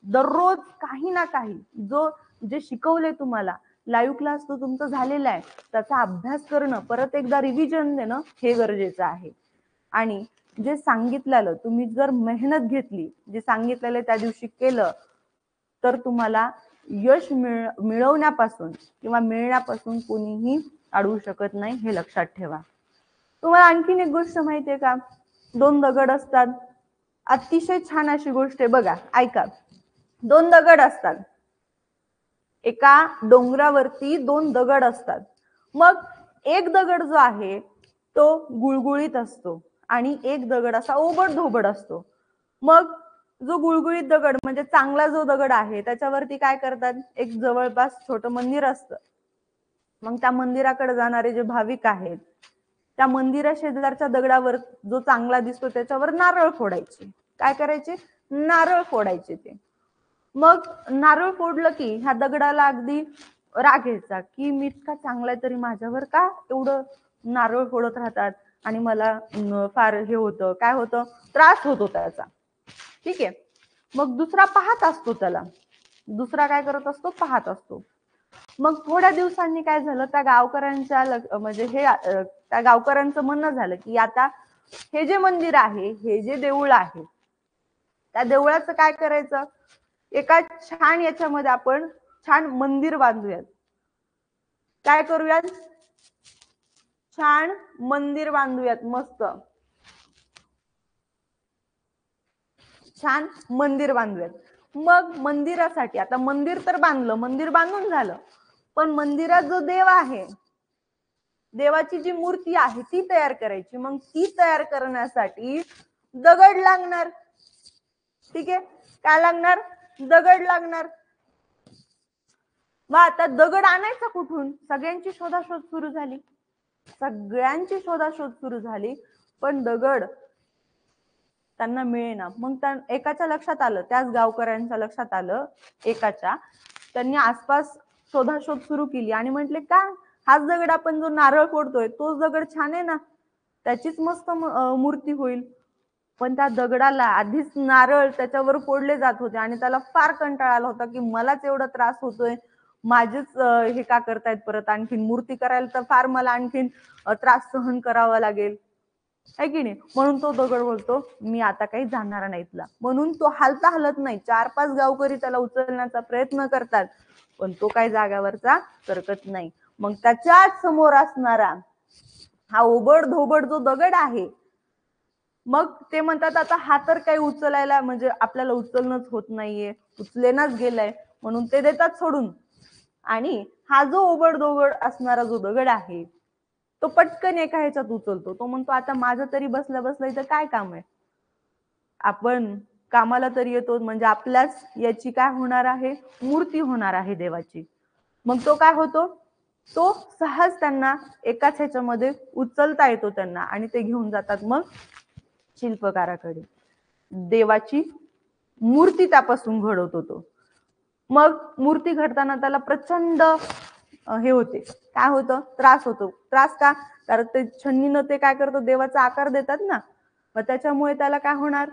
Speaker 1: दररोज काही ना काही जे शिकवले तुम्हाला, लाईव्ह क्लास तो तुमचा झालेला आहे त्याचा अभ्यास करणं, परत एकदा रिव्हिजन देणं हे गरजेचं आहे. आणि जे सांगितलेलं तुम्ही जर मेहनत घेतली, जे सांगितलेलं त्या दिवशी केलं तर तुम्हाला यश मिळवण्यापासून किंवा मिळण्यापासून कोणीही अडवू शकत नाही, हे लक्षात ठेवा. तुम्हाला आणखीन एक गोष्ट माहितीये का? दोन दगड असतात. अतिशय छान अशी गोष्ट आहे बघा, ऐका. दोन दगड असतात, एका डोंगरावरती दोन दगड असतात. मग एक दगड जो आहे तो गुळगुळीत असतो आणि एक दगड असा ओबड धोबड असतो. मग जो गुळगुळीत दगड म्हणजे चांगला जो दगड आहे त्याच्यावरती काय करतात, एक जवळपास छोटं मंदिर असतं. मग त्या मंदिराकडे जाणारे जे भाविक आहेत त्या मंदिरा शेजारच्या दगडावर जो चांगला दिसतो त्याच्यावर नारळ फोडायचे. काय करायचे? नारळ फोडायचे ते. मग नारळ फोडलं की ह्या दगडाला अगदी राग यायचा की मी इतका चांगला तरी माझ्यावर का एवढं नारळ फोडत राहतात आणि मला फार हे होतं, काय होतं, त्रास होतो त्याचा. ठीक आहे, मग दुसरा पाहत असतो त्याला, दुसरा काय करत असतो? पाहत असतो. मग थोड्या दिवसांनी काय झालं, त्या गावकऱ्यांच्या म्हणजे हे त्या गावकऱ्यांचं म्हणणं झालं की आता हे जे मंदिर आहे, हे जे देऊळ आहे, त्या देवळाचं काय करायचं, एका छान याच्यामध्ये आपण छान मंदिर बांधूयात. काय करूयात, छान मंदिर बांधूयात, मस्त छान मंदिर बांधूयात. मग मंदिरासाठी आता मंदिर तर बांधलं, मंदिर बांधून झालं, पण मंदिरात जो देव आहे, देवाची जी मूर्ती आहे ती तयार करायची. मग ती तयार करण्यासाठी दगड लागणार. ठीक आहे, काय लागणार, दगड लागणार. मग आता दगड आणायचा कुठून, सगळ्यांची शोधाशोध सुरू झाली, सगळ्यांची शोधाशोध सुरू झाली, पण दगड त्यांना मिळेना. मग एकाच्या लक्षात आलं, त्याच गावकऱ्यांच्या लक्षात आलं एकाच्या, त्यांनी आसपास शोधाशोध सुरू केली आणि म्हटले का हाच दगड आपण जो नारळ फोडतोय तोच दगड छान आहे ना, त्याचीच मस्त मूर्ती होईल. पण त्या दगडाला आधीच नारळ त्याच्यावर फोडले जात होते आणि त्याला फार कंटाळा आला होता की मलाच एवढा त्रास होतोय, माझेच हे का करतायत परत, आणखीन मूर्ती करायला तर फार मला आणखीन त्रास सहन करावा लागेल, आहे की नाही. म्हणून तो दगड बोलतो मी आता काही जाणार नाही तुला. म्हणून तो हालता हलत नाही. 4-5 गावकरी त्याला उचलण्याचा प्रयत्न करतात, पण तो काही जागावरचा सरकत नाही. मग त्याच्याच समोर असणारा हा ओबड धोबड जो दगड आहे, मग ते म्हणतात आता हा तर काही उचलायला म्हणजे आपल्याला उचलणंच होत नाहीये, उचलेनाच गेलाय, म्हणून ते देतात सोडून. आणि हा जो ओबड धोबड असणारा जो दगड आहे तो पटकन एका ह्याच्यात उचलतो. तो म्हणतो आता माझं तरी बसल्या बसल्या इथं काय काम आहे, आपण कामाला तरी येतो, म्हणजे आपल्याच याची काय होणार आहे, मूर्ती होणार आहे देवाची. मग तो काय होतो, तो सहज त्यांना एकाच ह्याच्यामध्ये उचलता येतो त्यांना, आणि ते घेऊन जातात मग शिल्पकाराकडे. देवाची मूर्ती त्यापासून घडवतो तो. मग मूर्ती घडताना त्याला प्रचंड हे होते, काय होतं, त्रास होतो. त्रास का, कारण ते छन्नीनं ते काय करतो, देवाचा आकार देतात ना, मग त्याच्यामुळे त्याला काय होणार,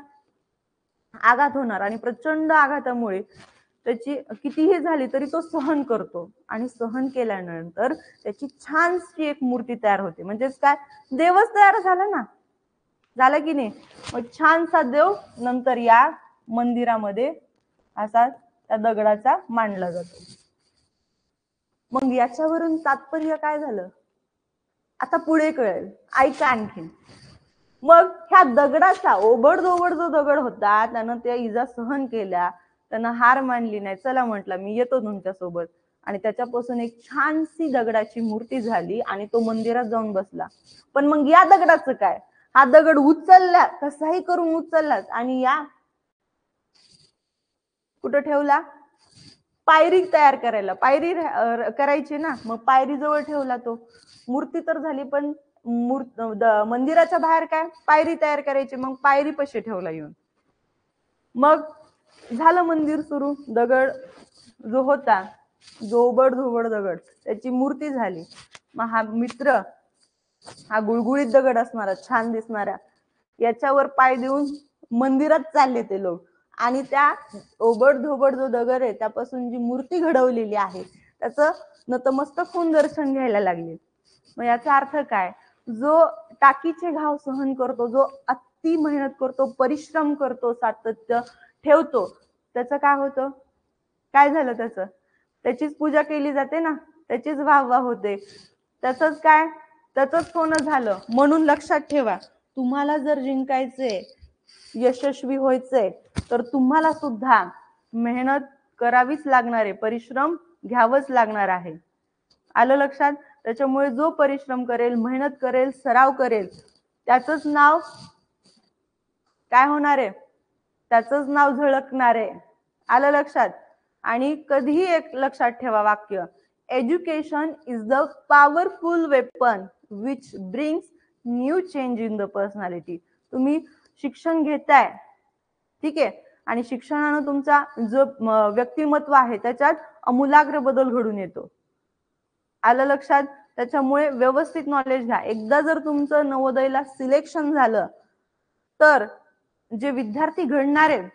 Speaker 1: आघात होणार. आणि प्रचंड आघातामुळे त्याची कितीही झाली तरी तो सहन करतो, आणि सहन केल्यानंतर त्याची छानशी एक मूर्ती तयार होते. म्हणजेच काय, देवच तयार झाला ना, झालं की नाही. मग छानसा देव नंतर या मंदिरामध्ये असा त्या दगडाचा मांडला जातो. मग याच्यावरून तात्पर्य काय झालं, आता पुढे कळेल, ऐका आणखीन. मग ह्या दगडाचा ओबड धोबड जो दगड होता त्यानं त्या इजा सहन केल्या, त्यानं हार मानली नाही, चला म्हटलं मी येतो तुमच्यासोबत, आणि त्याच्यापासून एक छानशी दगडाची मूर्ती झाली आणि तो मंदिरात जाऊन बसला. पण मग या दगडाचं काय, हा दगड उचलला, कसाही करून उचललाच, आणि या कुठं ठेवला, पायरी तयार करायला, पायरी करायची ना, मग पायरी जवळ ठेवला तो. मूर्ती तर झाली, पण मंदिराच्या बाहेर काय, पायरी तयार करायची, मग पायरी पशी ठेवला येऊन. मग झालं मंदिर सुरू. दगड जो होता, जो ओबड धोबड दगड, त्याची मूर्ती झाली. मग हा मित्र, हा गुळगुळीत दगड असणारा, छान दिसणारा, याच्यावर पाय देऊन मंदिरात चालले ते लोक, आणि त्या ओबड धोबड जो दगड आहे त्यापासून जी मूर्ती घडवलेली आहे त्याचं नतमस्तक होऊन दर्शन घ्यायला लागले. मग याचा अर्थ काय, जो टाकीचे घाव सहन करतो, जो अति मेहनत करतो, परिश्रम करतो, सातत्य ठेवतो, त्याचं काय होतं, काय झालं, त्याचीच पूजा केली जाते ना, त्याचीच वाहवा होते, त्याचंच काय, त्याचंच सोनं झालं. म्हणून लक्षात ठेवा, तुम्हाला जर जिंकायचे, यशस्वी व्हायचंय, तर तुम्हाला सुद्धा मेहनत करावीच लागणार आहे, परिश्रम घ्यावंच लागणार आहे. आलं लक्षात. त्याच्यामुळे जो परिश्रम करेल, मेहनत करेल, सराव करेल, त्याचंच नाव काय होणार आहे, त्याचंच नाव झळकणार आहे. आलं लक्षात. आणि कधीही एक लक्षात ठेवा वाक्य, education is the powerful weapon which brings new change in the personality. तुम्ही शिक्षण घेताय, ठीक आहे, आणि शिक्षणानं तुमचा जो व्यक्तिमत्व आहे त्याच्यात अमूलाग्र बदल घडून येतो. आलं लक्षात. त्याच्यामुळे व्यवस्थित नॉलेज घ्या. एकदा जर तुमचं नवोदयला सिलेक्शन झालं तर जे विद्यार्थी घडणार आहेत,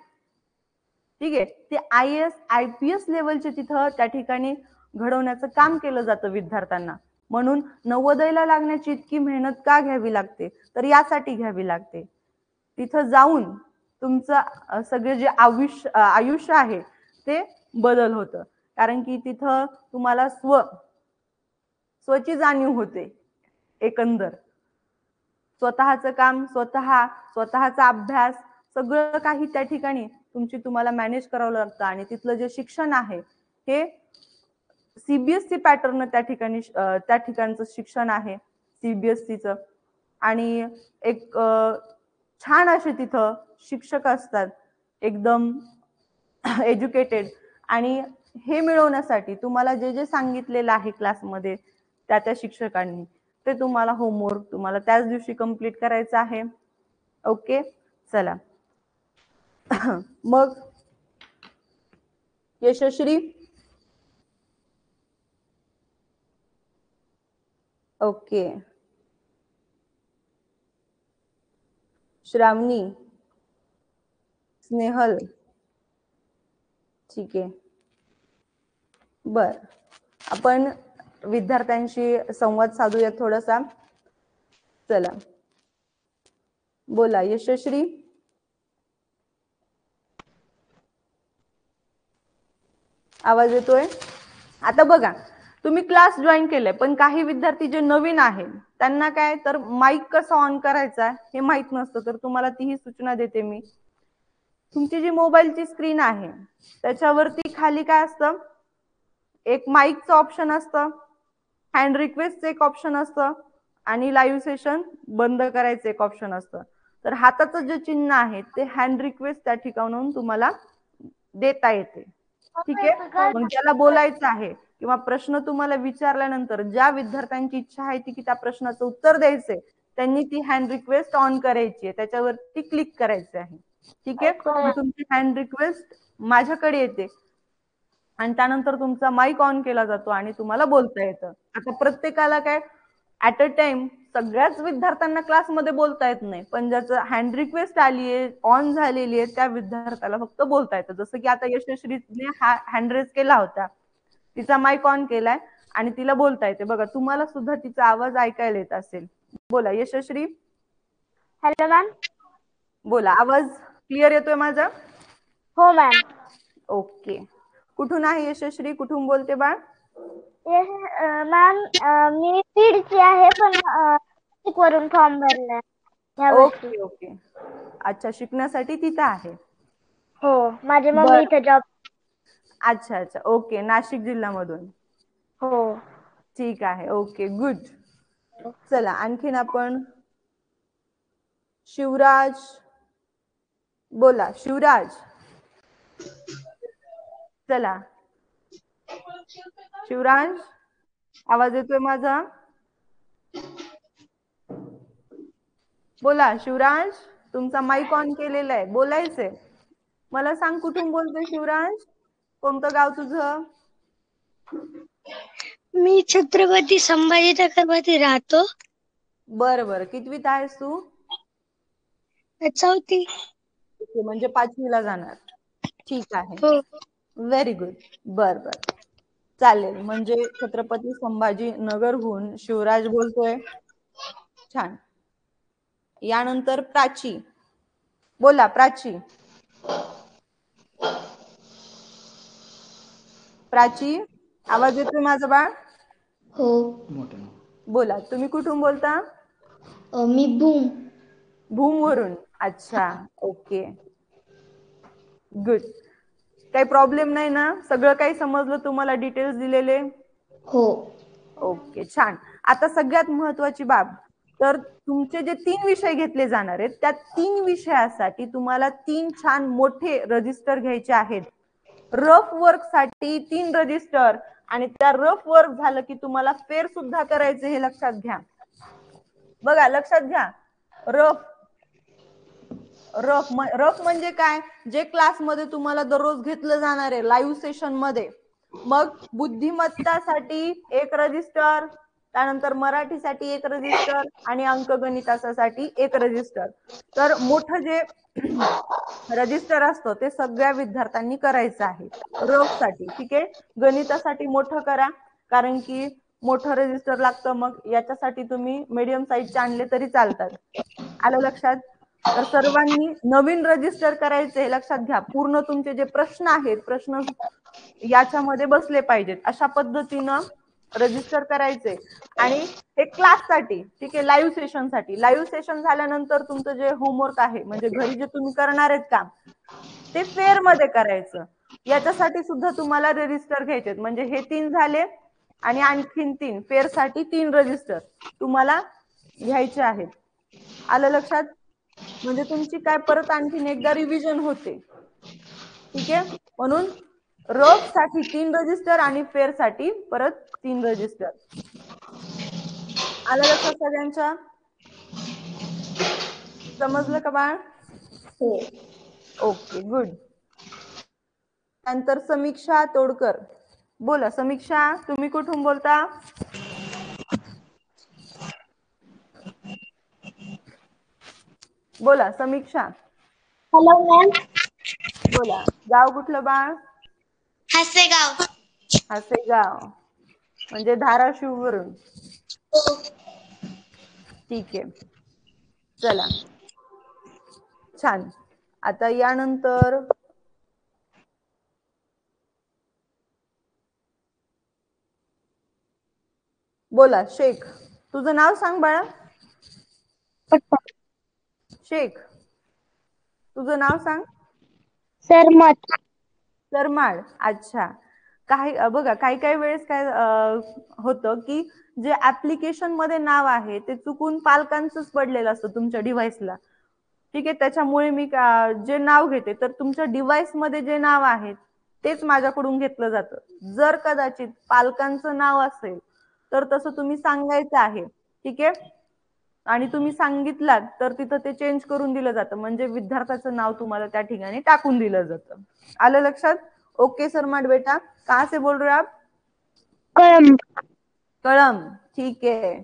Speaker 1: ठीक आहे, ते IAS IPS लेवलचे तिथं त्या ठिकाणी घडवण्याचं काम केलं जातं विद्यार्थ्यांना. म्हणून नवोदयला लागण्याची इतकी मेहनत का घ्यावी लागते, तर यासाठी घ्यावी लागते. तिथं जाऊन तुमचं सगळे जे आयुष्य आहे ते बदल होतं. कारण की तिथं तुम्हाला स्वची जाणीव होते. एकंदर स्वतःचं काम स्वतःचा अभ्यास सगळं काही त्या ठिकाणी तुम्हाला मॅनेज करावं लागतं. आणि तिथलं जे शिक्षण आहे हे सीबीएसई पॅटर्न त्या ठिकाणचं शिक्षण आहे सीबीएसईचं. आणि एक छान असे तिथं शिक्षक असतात, एकदम एज्युकेटेड. आणि हे मिळवण्यासाठी तुम्हाला जे जे सांगितलेलं आहे क्लासमध्ये त्या शिक्षकांनी, ते तुम्हाला होमवर्क तुम्हाला त्याच दिवशी कंप्लीट करायचं आहे. ओके, चला. मग यशश्री, ओके, श्रावणी, स्नेहल, ठीक आहे. बर, आपण विद्यार्थ्यांशी संवाद साधूया थोडासा. चला, बोला यशश्री. आवाज येतोय? आता बघा, तुम्ही क्लास जॉईन केलाय, पण काही विद्यार्थी जे नवीन आहेत त्यांना काय तर माईक कसं ऑन करायचा हे माहित नसतं. तर तुम्हाला तीही सूचना देते मी. तुमची जी मोबाईलची स्क्रीन आहे त्याच्यावरती खाली काय असतं, एक माईकचं ऑप्शन असतं, हँड रिक्वेस्टचं एक ऑप्शन असतं, आणि लाईव्ह सेशन बंद करायचं एक ऑप्शन असतं. तर हाताचं जे चिन्ह आहे ते हँड रिक्वेस्ट त्या ठिकाणून तुम्हाला देता येते. ठीक आहे. मग ज्याला बोलायचं आहे किंवा प्रश्न तुम्हाला विचारल्यानंतर ज्या विद्यार्थ्यांची इच्छा आहे की त्या प्रश्नाचं उत्तर द्यायचंय, त्यांनी ती हँड रिक्वेस्ट ऑन करायची आहे, त्याच्यावरती क्लिक करायचं आहे. ठीक आहे. तुमची हँड रिक्वेस्ट माझ्याकडे येते आणि त्यानंतर तुमचा माईक ऑन केला जातो आणि तुम्हाला बोलता येतं. आता प्रत्येकाला काय ऍट अ टाइम सगळ्याच विद्यार्थ्यांना क्लासमध्ये बोलता येत नाही, पण ज्याचं हँड रिक्वेस्ट आली आहे, ऑन झालेली आहे, त्या विद्यार्थ्याला फक्त बोलता येतं. जसं की आता यशस्वीने हँड रेज केला होता, तिचा माईक ऑन केलाय आणि तिला बोलता येते. बघा, तुम्हाला सुद्धा तिचा आवाज ऐकायला येत असेल. बोला यशस्वी.
Speaker 2: Hello ma'am.
Speaker 1: बोला, आवाज क्लिअर येतोय माझा?
Speaker 2: हो मॅम.
Speaker 1: ओके. कुठून आहे यशस्वी, कुठून बोलते बाळ?
Speaker 2: मॅम, मी बीडची आहे, पण वरून फॉर्म भरलाय.
Speaker 1: ओके ओके, अच्छा, शिकण्यासाठी तिथं आहे.
Speaker 2: हो, माझी मम्मी इथे जॉब.
Speaker 1: अच्छा अच्छा, ओके, नाशिक जिल्ह्यामधून.
Speaker 2: हो,
Speaker 1: ठीक आहे, ओके, गुड. चला, आणखीन आपण शिवराज. बोला शिवराज. चला शिवराज, आवाज येतोय माझा? बोला शिवराज, तुमचा माईक ऑन केलेला आहे, बोलायचंय. मला सांग, कुठून बोलतोय शिवराज? कोणतं गाव तुझं?
Speaker 2: मी छत्रपती संभाजीनगरमध्ये राहतो.
Speaker 1: बरं बरं, कितवीत आहेस तू?
Speaker 2: 4वी.
Speaker 1: म्हणजे 5वीला जाणार. ठीक आहे, व्हेरी गुड. बर बर, चालेल. म्हणजे छत्रपती संभाजीनगरहून शिवराज बोलतोय, छान. यानंतर प्राची. बोला प्राची. प्राची, आवाज येतोय माझा बाळ?
Speaker 2: हो.
Speaker 1: बोला, तुम्ही कुठून बोलता?
Speaker 2: मी
Speaker 1: भूम वरून. अच्छा, ओके, गुड. काही प्रॉब्लेम नाही ना? सगळं काही समजलं तुम्हाला, डिटेल्स दिलेले?
Speaker 2: हो.
Speaker 1: ओके, छान. आता सगळ्यात महत्वाची बाब, तर तुमचे जे 3 विषय घेतले जाणार आहेत त्या 3 विषयासाठी तुम्हाला 3 छान मोठे रजिस्टर घ्यायचे आहेत. रफ वर्क साठी 3 रजिस्टर, आणि त्या रफ वर्क झालं की तुम्हाला फेर सुद्धा करायचे, हे लक्षात घ्या. बघा, लक्षात घ्या. रफ रफ म्हणजे काय? जे क्लासमध्ये तुम्हाला दररोज घेतलं जाणार आहे लाईव्ह सेशन मध्ये. मग बुद्धिमत्तासाठी 1 रजिस्टर, त्यानंतर मराठीसाठी 1 रजिस्टर, आणि अंकगणितासाठी 1 रजिस्टर. तर मोठं जे रजिस्टर असतं ते सगळ्या विद्यार्थ्यांनी करायचं आहे रफ साठी. ठीक आहे, गणितासाठी मोठं करा, कारण की मोठं रजिस्टर लागतं, मग याच्यासाठी तुम्ही मीडियम साईजचे आणले तरी चालतात. आलं लक्षात? तर सर्वांनी नवीन रजिस्टर करायचे हे लक्षात घ्या. पूर्ण तुमचे जे प्रश्न आहेत, प्रश्न याच्यामध्ये बसले पाहिजेत, अशा पद्धतीनं रजिस्टर करायचे. आणि हे क्लाससाठी, ठीक आहे, लाईव्ह सेशनसाठी. लाईव्ह सेशन झाल्यानंतर तुमचं जे होमवर्क आहे, म्हणजे घरी जे तुम्ही करणार आहेत काम, ते फेअर मध्ये करायचं. याच्यासाठी सुद्धा तुम्हाला रजिस्टर घ्यायचे. म्हणजे हे 3 झाले आणि आणखीन 3 फेअर साठी 3 रजिस्टर तुम्हाला घ्यायचे आहेत. आलं लक्षात? म्हणजे तुमची काय परत आणखीन एकदा रिव्हिजन होते. ठीक आहे, म्हणून रफ साठी 3 रजिस्टर आणि फेअर साठी परत 3 रजिस्टर. आलं लक्षात सगळ्यांच्या? समजलं का बाळ?
Speaker 2: हो.
Speaker 1: Okay, good. नंतर समीक्षा तोडकर. बोला समीक्षा, तुम्ही कुठून बोलता? बोला समीक्षा.
Speaker 2: Hello ma'am.
Speaker 1: बोला, गाव कुठलं बाळ?
Speaker 2: हसेगाव.
Speaker 1: हसेगाव म्हणजे धाराशिव वरून. ठीक आहे, चला छान. आता यानंतर बोला शेख. तुझं नाव सांग बाळा. शेख, तुझं नाव सांग.
Speaker 2: सरमत.
Speaker 1: सरमाळ. अच्छा. काही बघा, काही काही वेळेस काय होतं की जे ऍप्लिकेशन मध्ये नाव आहे ते चुकून पालकांचंच पडलेलं असतं तुमच्या डिव्हाइसला. ठीक आहे, त्याच्यामुळे मी जे नाव घेते तर तुमच्या डिव्हाइस मध्ये जे नाव आहे तेच माझ्याकडून घेतलं जातं. जर कदाचित पालकांचं नाव असेल तर तसं तुम्ही सांगायचं आहे. ठीक आहे, आणि तुम्ही सांगितलात तर तिथं ते चेंज करून दिलं जातं. म्हणजे विद्यार्थ्याचं नाव तुम्हाला त्या ठिकाणी टाकून दिलं जातं. आलं लक्षात? ओके सरमाट बेटा, कहाँ से बोल रहे हो आप?
Speaker 2: कळम.
Speaker 1: कळम. ठीक आहे,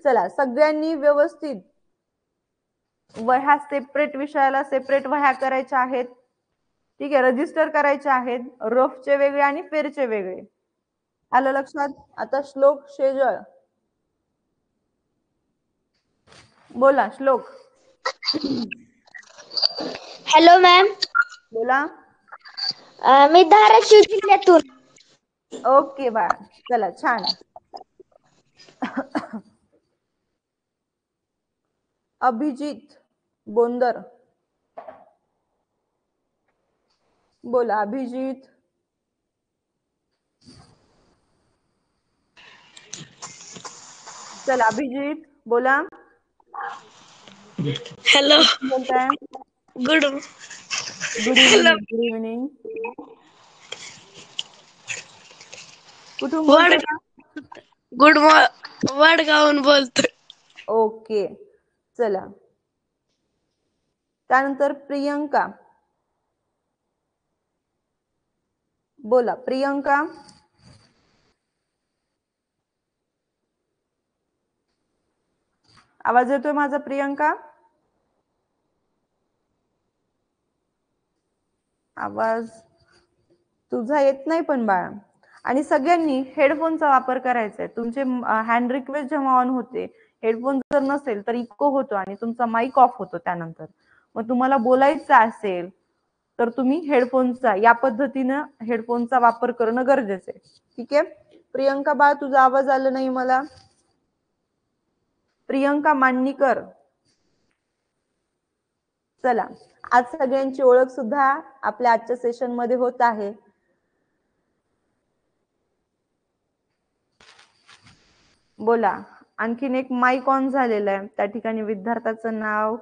Speaker 1: चला सगळ्यांनी व्यवस्थित वह्या सेपरेट, विषयाला सेपरेट वह्या करायच्या आहेत. ठीक आहे, रजिस्टर करायचे आहेत. रफचे वेगळे आणि फेरचे वेगळे. आलं लक्षात? आता श्लोक शेजळ. बोला श्लोक.
Speaker 2: Hello ma'am.
Speaker 1: बोला.
Speaker 2: मी धाराशिव जिल्ह्यातून.
Speaker 1: ओके बाळा, चला छान. अभिजित बोंदर. बोला अभिजित. चला अभिजित बोला.
Speaker 2: हॅलो.
Speaker 1: कुठून बोलताय?
Speaker 2: Good.
Speaker 1: Good evening. Good evening. कुठून
Speaker 2: वड
Speaker 1: बोलतोय?
Speaker 2: गुड वडगावून बोलतोय.
Speaker 1: ओके, चला. त्यानंतर प्रियंका. बोला प्रियंका. आवाज येतोय माझा प्रियंका? आवाज तुझा येत नाही पण बाळा. आणि सगळ्यांनी हेडफोनचा वापर करायचा आहे. तुमचे हँड रिक्वेस्ट जेव्हा ऑन होते, हेडफोन जर नसेल तर इको होतो आणि तुमचा माईक ऑफ होतो त्यानंतर. मग तुम्हाला बोलायचं असेल तर तुम्ही हेडफोनचा, या पद्धतीनं हेडफोनचा वापर करणं गरजेचं आहे. ठीक आहे, प्रियंका बाळ तुझा आवाज आला नाही मला. प्रियंका मांडणीकर. चला, आज सगळ्यांची ओळख सुद्धा आपल्या आजच्या सेशन मध्ये होत आहे. बोला, आणखीन एक माईक ऑन झालेला आहे, त्या ठिकाणी विद्यार्थ्याचं नाव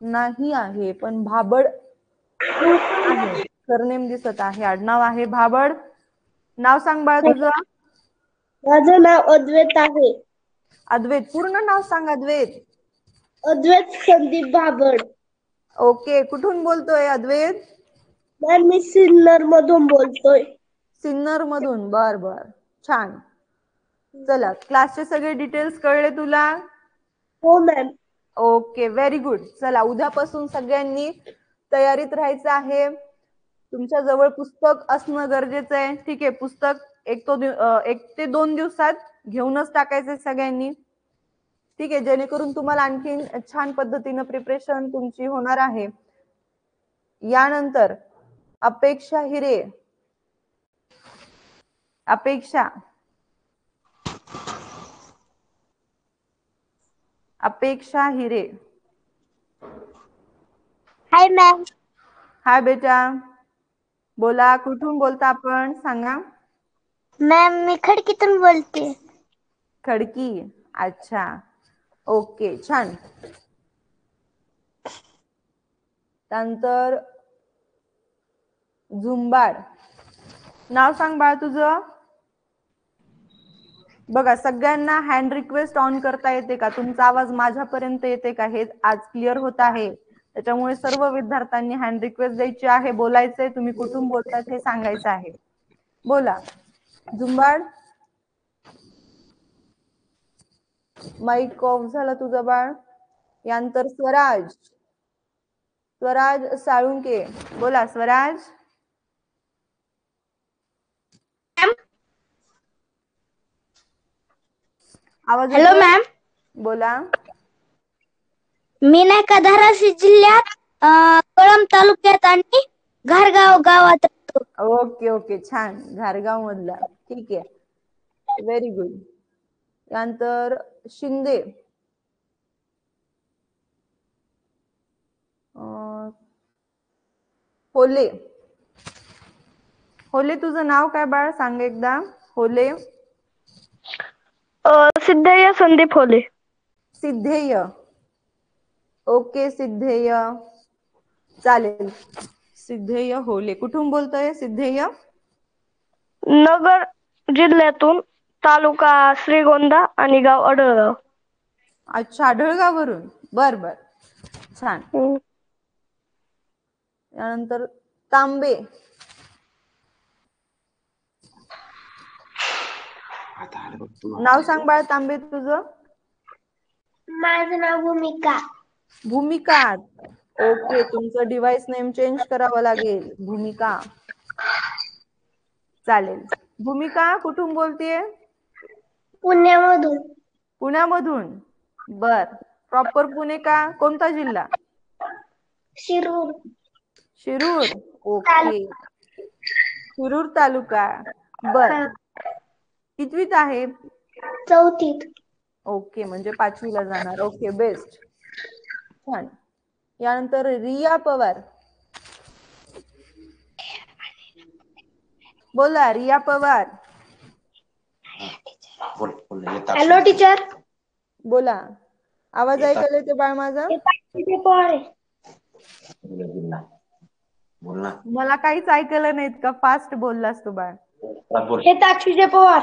Speaker 1: नाही आहे पण भाबड आहे. सरनेम दिसत आहे, आडनाव आहे भाबड. नाव सांग बाळा तुझं.
Speaker 2: माझं नाव अद्वैत आहे.
Speaker 1: अद्वैत, पूर्ण नाव सांग अद्वैत.
Speaker 2: अद्वैत संदीप भाबड.
Speaker 1: ओके, कुठून बोलतोय अद्वैत?
Speaker 2: मी सिन्नर मधून बोलतोय.
Speaker 1: सिन्नर मधून, बर बर, छान. चला, क्लासचे सगळे डिटेल्स कळले तुला?
Speaker 2: हो मॅम.
Speaker 1: Okay, very good. चला, उद्यापासून सगळ्यांनी तयारीत राहायचं आहे. तुमच्या जवळ पुस्तक असणं गरजेचं आहे. ठीक आहे, पुस्तक 1 ते 2 दिवसात घेऊनच टाकायचे सगळ्यांनी. ठीक आहे, जेणेकरून तुम्हाला आणखीन छान पद्धतीनं प्रिपरेशन तुमची होणार आहे. यानंतर अपेक्षा हिरे, अपेक्षा अपेक्षा हिरे.
Speaker 2: हाय मॅम.
Speaker 1: हाय बेटा, बोला, कुठून बोलता आपण, सांगा.
Speaker 2: मॅम मी खडकीतून बोलते.
Speaker 1: खडकी, अच्छा, ओके, छान. त्यानंतर झुंबाड. नाव सांग बाळ तुझं. बघा, सगळ्यांना हँड रिक्वेस्ट ऑन करता येते का? तुमचा आवाज माझ्यापर्यंत येते का? हे आज क्लिअर होत आहे, त्याच्यामुळे सर्व विद्यार्थ्यांनी हँड रिक्वेस्ट द्यायची आहे, बोलायचंय, तुम्ही कुठून बोलतात हे सांगायचं आहे. बोला झुंबाड. माईक ऑफ झाला तुझा बाळ. यानंतर स्वराज, स्वराज साळुंके. बोला स्वराज. आवाज
Speaker 2: हॅलो
Speaker 1: येतोय?
Speaker 2: मॅम.
Speaker 1: बोला.
Speaker 2: मी नाही का धाराशिव जिल्ह्यात कळंब तालुक्यात आणि घारगाव गावात राहतो.
Speaker 1: ओके ओके, छान, घारगाव मधला, ठीक आहे, व्हेरी गुड. यानंतर शिंदे. होले. होले, तुझं नाव काय बाळ, सांग एकदा. होले.
Speaker 2: सिद्धय्य संदीप होले.
Speaker 1: सिद्धेय, ओके सिद्धेय, चालेल. सिद्धेय होले, कुठून बोलतोय सिद्धेय?
Speaker 2: नगर जिल्ह्यातून, तालुका श्रीगोंदा आणि गाव अडळगाव.
Speaker 1: अच्छा, आढळगाववरून, बर बर, छान. यानंतर तांबे. नाव सांग बाळ तांबे तुझं.
Speaker 2: माझं नाव भूमिका.
Speaker 1: भूमिका, ओके, तुमचं डिव्हाइस नेम चेंज करावं लागेल, भूमिका, चालेल. भूमिका कुठून बोलतेय?
Speaker 2: पुण्यामधून.
Speaker 1: पुण्यामधून, बर. प्रॉपर पुणे का, कोणता जिल्हा?
Speaker 2: शिरूर.
Speaker 1: शिरूर, ओके, शिरूर तालुका, बर. कितवीत आहे?
Speaker 2: चौथीत.
Speaker 1: ओके, म्हणजे 5वीला जाणार, ओके, बेस्ट, छान. यानंतर रिया पवार. बोला रिया पवार.
Speaker 2: Hello teacher.
Speaker 1: बोला, आवाज ऐकायला येते बाळ माझा? मला काहीच ऐकलं नाहीत का? फास्ट बोललास तू बाळ.
Speaker 2: हेताक्षी पवार.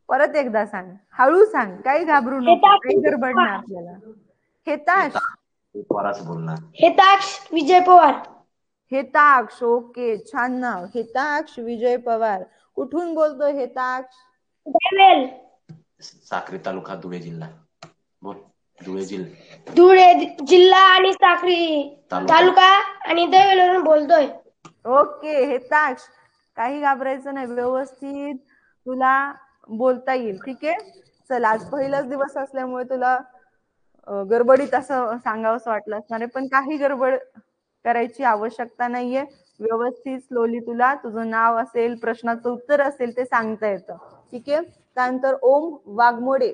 Speaker 1: परत एकदा सांग, हळू सांग, काही घाबरू नको, काही गडबड नाही आपल्याला. हेताश.
Speaker 2: हेताक्ष विजय पवार.
Speaker 1: हेताक्ष, ओके, छान नाव, हेताक्ष विजय पवार. कुठून बोलतोय हेताक्ष?
Speaker 2: देवेल.
Speaker 3: साक्री तालुका, धुळे जिल्हा. बोल. धुळे जिल्हा.
Speaker 2: धुळे जिल्हा आणि साक्री तालुका आणि देवेलवरून बोलतोय.
Speaker 1: ओके हेताक्ष, काही घाबरायचं नाही, व्यवस्थित तुला बोलता येईल, ठीक आहे. चल, आज पहिलाच दिवस असल्यामुळे तुला गडबडीत असं सांगावंसं वाटलं असणार आहे, पण काही गडबड करायची आवश्यकता नाहीये. व्यवस्थित स्लोली तुला तुझं नाव असेल, प्रश्नाचं उत्तर असेल ते सांगता येतं, ठीक आहे. त्यानंतर ओम वाघमोडे.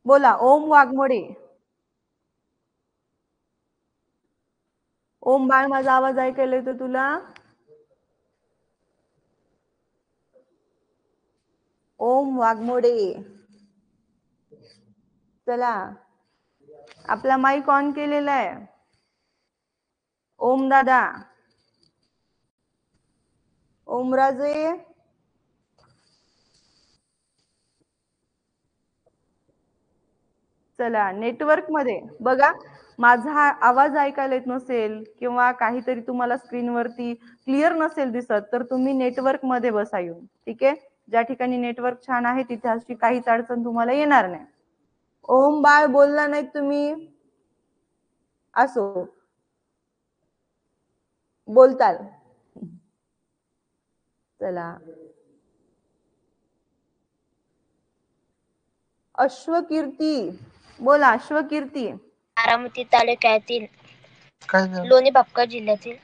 Speaker 1: बोला ओम वाघमोडे. ओम बाळ, माझा आवाज ऐकायला येतो तुला? ओम वाघमोडे, चला, आपला माईक ऑन केलेला आहे. ओम दादा, ओमराजे, चला, नेटवर्क मध्ये बघा. माझा आवाज ऐकायला येत नसेल किंवा काहीतरी तुम्हाला स्क्रीनवरती क्लिअर नसेल दिसत, तर तुम्ही नेटवर्क मध्ये बसा येऊन, ठीक आहे. ज्या ठिकाणी नेटवर्क छान आहे तिथे अशी काहीच अडचण तुम्हाला येणार नाही. ओम बाळ, बोलला नाहीत तुम्ही? असो, बोलताल, चला, अश्वकीर्ती, बोला अश्वकीर्ती.
Speaker 2: बारामती तालुक्यातील लोणी बापका जिल्ह्यातील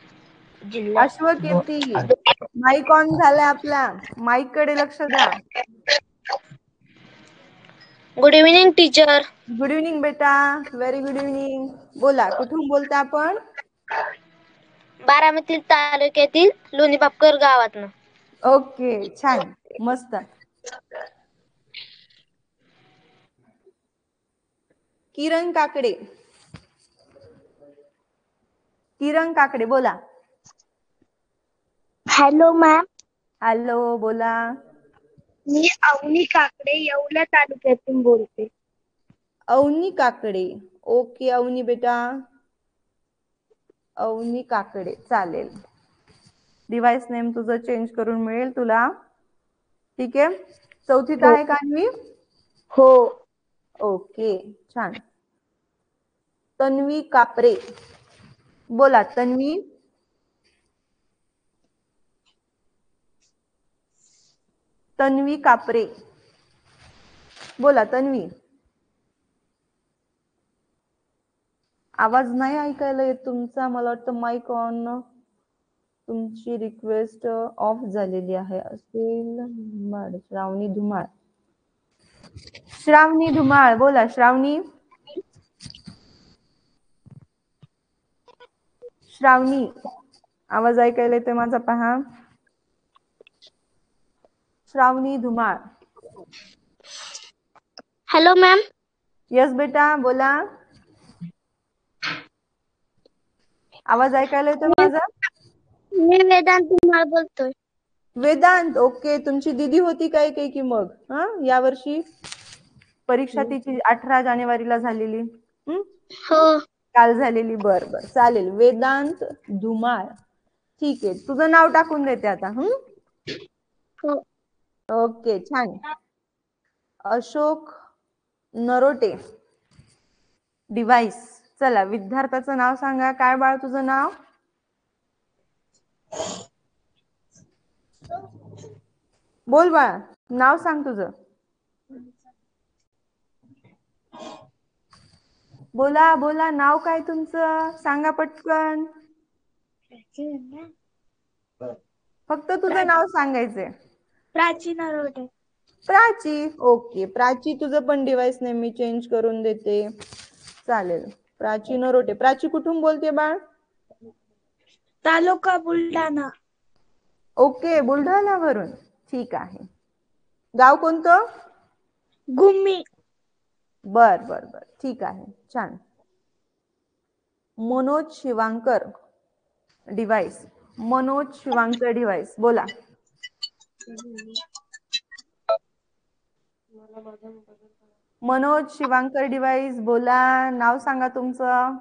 Speaker 2: जिल्हा.
Speaker 1: अश्वकीर्ती, माईक ऑन झालाय आपला, माईक कडे लक्ष द्या.
Speaker 2: Good evening teacher.
Speaker 1: Good evening बेटा, व्हेरी गुड इव्हनिंग. बोला कुठून बोलता आपण?
Speaker 2: बारामती तालुक्यातील लोणी बापकर गावातनं.
Speaker 1: ओके, छान, मस्त. किरण काकडे, किरण काकडे बोला.
Speaker 2: हॅलो मॅम,
Speaker 1: हॅलो, बोला.
Speaker 2: मी अवनी काकडे येवला तालुक्यातून बोलते.
Speaker 1: अवनी काकडे, ओके अवनी बेटा, अवनी काकडे, चालेल. डिव्हाइस नेम तुझं चेंज करून मिळेल तुला. ठीक आहे, चौथीत आहे का अन्वी?
Speaker 2: हो.
Speaker 1: ओके, छान. तन्वी कापरे, बोला तन्वी. तन्वी कापरे, बोला तन्वी. आवाज नाही ऐकायला येत तुमचा, मला वाटतं माईक ऑन, तुमची रिक्वेस्ट ऑफ झालेली आहे असेल. श्रावणी धुमाळ, श्रावणी धुमाळ, बोला श्रावणी. श्रावणी, आवाज ऐकायला येतोय माझा, पहा. Shravani Dhumal.
Speaker 2: Hello ma'am.
Speaker 1: Yes बेटा, बोला. आवाज ऐकायला येतोय माझा?
Speaker 2: मी वेदांत धुमाळ बोलतोय.
Speaker 1: वेदांत, ओके. तुमची दीदी होती काय काही की मग या वर्षी परीक्षा तिची 18 जानेवारीला झालेली?
Speaker 2: हो.
Speaker 1: काल झालेली, बर बर, चालेल. वेदांत धुमाळ, ठीक आहे. तुझं नाव टाकून देते आता.
Speaker 2: हो.
Speaker 1: ओके, छान. अशोक नरोटे, डिव्हाइस. चला, विद्यार्थ्याचं नाव सांगा. काय बाळ तुझं नाव? बोल बाळा, नाव सांग तुझं. बोला बोला, नाव काय तुमचं? सांगा पटकन. फक्त तुझं नाव सांगायचंय.
Speaker 2: प्राची नरोटे.
Speaker 1: प्राची, ओके. प्राची, तुझं पण डिव्हाइस नेम मी चेंज करून देते. चालेल. प्राची नरोटे. प्राची कुठून बोलते बाळ?
Speaker 2: तालुका बुलढाणा.
Speaker 1: ओके, बुलढाणावरून, ठीक आहे. गाव कोणतं?
Speaker 2: गुम्मी.
Speaker 1: बर बर बर, ठीक आहे, छान. मनोज शिवांकर, डिव्हाइस. मनोज शिवांकर, डिव्हाइस, बोला. मनोज शिवांकर, डिव्हाइस, बोला. नाव सांगा तुमचं.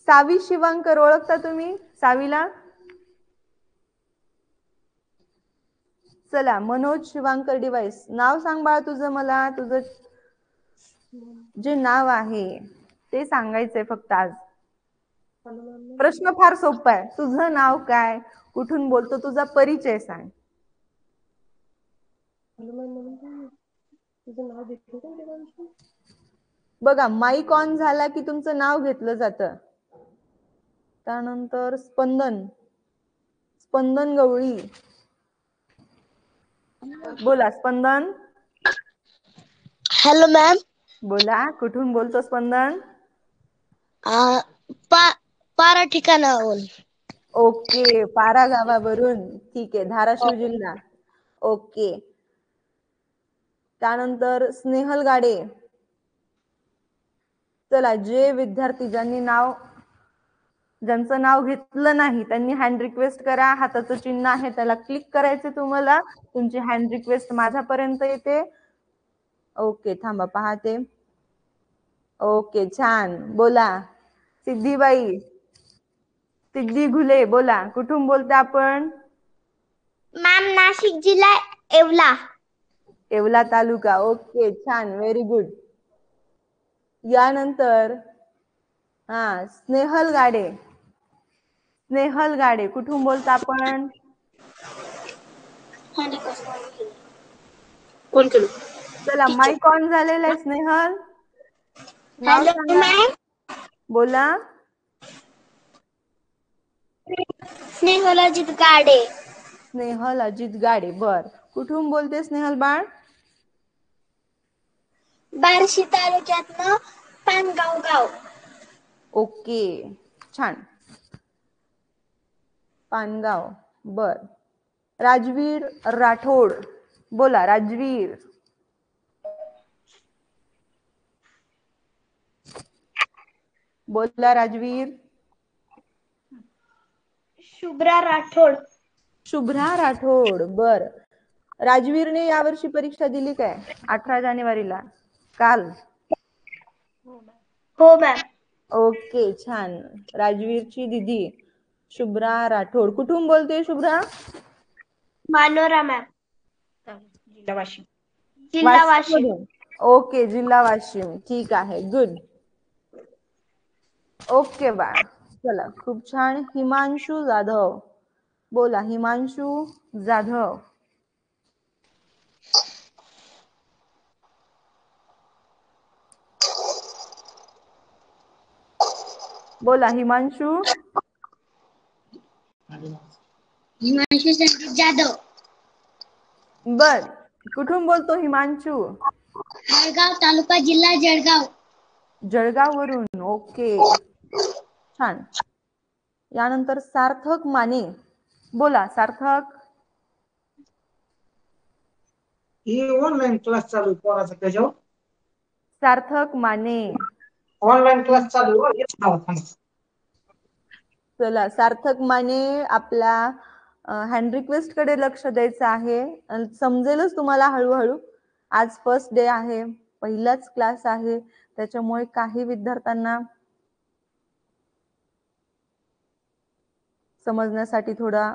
Speaker 1: सावी शिवांकर, ओळखता तुम्ही सावीला? चला, मनोज शिवांकर, डिव्हाइस. नाव सांग बाळा तुझं. मला तुझं जे नाव आहे ते सांगायचंय फक्त आज. प्रश्न फार सोपा आहे. तुझं नाव काय, कुठून बोलतो, तुझा परिचय सांग. बघा, माईक ऑन झाला की तुमचं नाव घेतलं जातं. त्यानंतर स्पंदन, स्पंदन गवळी, बोला स्पंदन.
Speaker 2: Hello ma'am.
Speaker 1: बोला, कुठून बोलतो स्पंदन?
Speaker 2: पारा ठिकाणाहून.
Speaker 1: ओके, पारा गावावरून, ठीक आहे. धाराशिव जिल्हा, ओके. त्यानंतर स्नेहल गाडे. चला, जे विद्यार्थी ज्यांचं नाव घेतलं नाही त्यांनी हँड रिक्वेस्ट करा. हाताचं चिन्ह आहे त्याला क्लिक करायचं तुम्हाला. तुमची हँड रिक्वेस्ट माझ्यापर्यंत येते. ओके, थांबा पाहते. ओके, छान. बोला सिद्धिबाई, सिद्धी घुले, बोला. कुठून बोलते आपण?
Speaker 2: मॅम, नाशिक जिल्हा, येवला.
Speaker 1: येवला तालुका, ओके, छान, व्हेरी गुड. यानंतर स्नेहल गाडे. स्नेहल गाडे. कुठून बोलता आपण?
Speaker 2: कोण केलं?
Speaker 1: चला, माईक ऑन झालेला आहे स्नेहल. नाव
Speaker 2: हॅलो
Speaker 1: सांगा.
Speaker 2: मॅम.
Speaker 1: बोला.
Speaker 2: स्नेहल अजित गाडे.
Speaker 1: स्नेहल अजित गाडे. बर. कुठून बोलते स्नेहल बाळ?
Speaker 2: बार्शी तालुक्यातनं पानगाव गाव.
Speaker 1: ओके, छान. पानगाव. बर. राजवीर राठोड. बोला राजवीर. बोला राजवीर.
Speaker 2: शुभ्रा राठोड.
Speaker 1: शुभ्रा राठोड. बर. राजवीरने यावर्षी परीक्षा दिली काय? 18 जानेवारीला काल.
Speaker 2: हो मॅम.
Speaker 1: ओके, छान. राजवीरची दिदी शुभ्रा राठोड. कुठून बोलते शुभ्रा?
Speaker 2: मानोरा मॅम. जिल्हा वाशिम. जिल्हा वाशिम.
Speaker 1: वाशिममधून. ओके, जिल्हा वाशिम. ठीक आहे, गुड. ओके बाळ. चला, खूप छान. हिमांशू जाधव. बोला हिमांशू जाधव. बोला हिमांशू.
Speaker 2: हिमांशू संदीप जाधव.
Speaker 1: बर. कुठून बोलतो हिमांशू?
Speaker 2: जळगाव तालुका जिल्हा जळगाव.
Speaker 1: जळगाव वरून. ओके, छान. यानंतर सार्थक माने. बोला सार्थक.
Speaker 4: ही ऑनलाईन क्लास चालू आहे पोराचा त्याच्यावर.
Speaker 1: सार्थक माने.
Speaker 4: ऑनलाईन क्लास चालू आहे. येत नाव सांग.
Speaker 1: चला, सार्थक माने आपला हँड रिक्वेस्ट कडे लक्ष द्यायचं आहे. समजेलच तुम्हाला हळूहळू. आज फर्स्ट डे आहे, पहिलाच क्लास आहे, त्याच्यामुळे काही विद्यार्थ्यांना समजण्यासाठी थोडा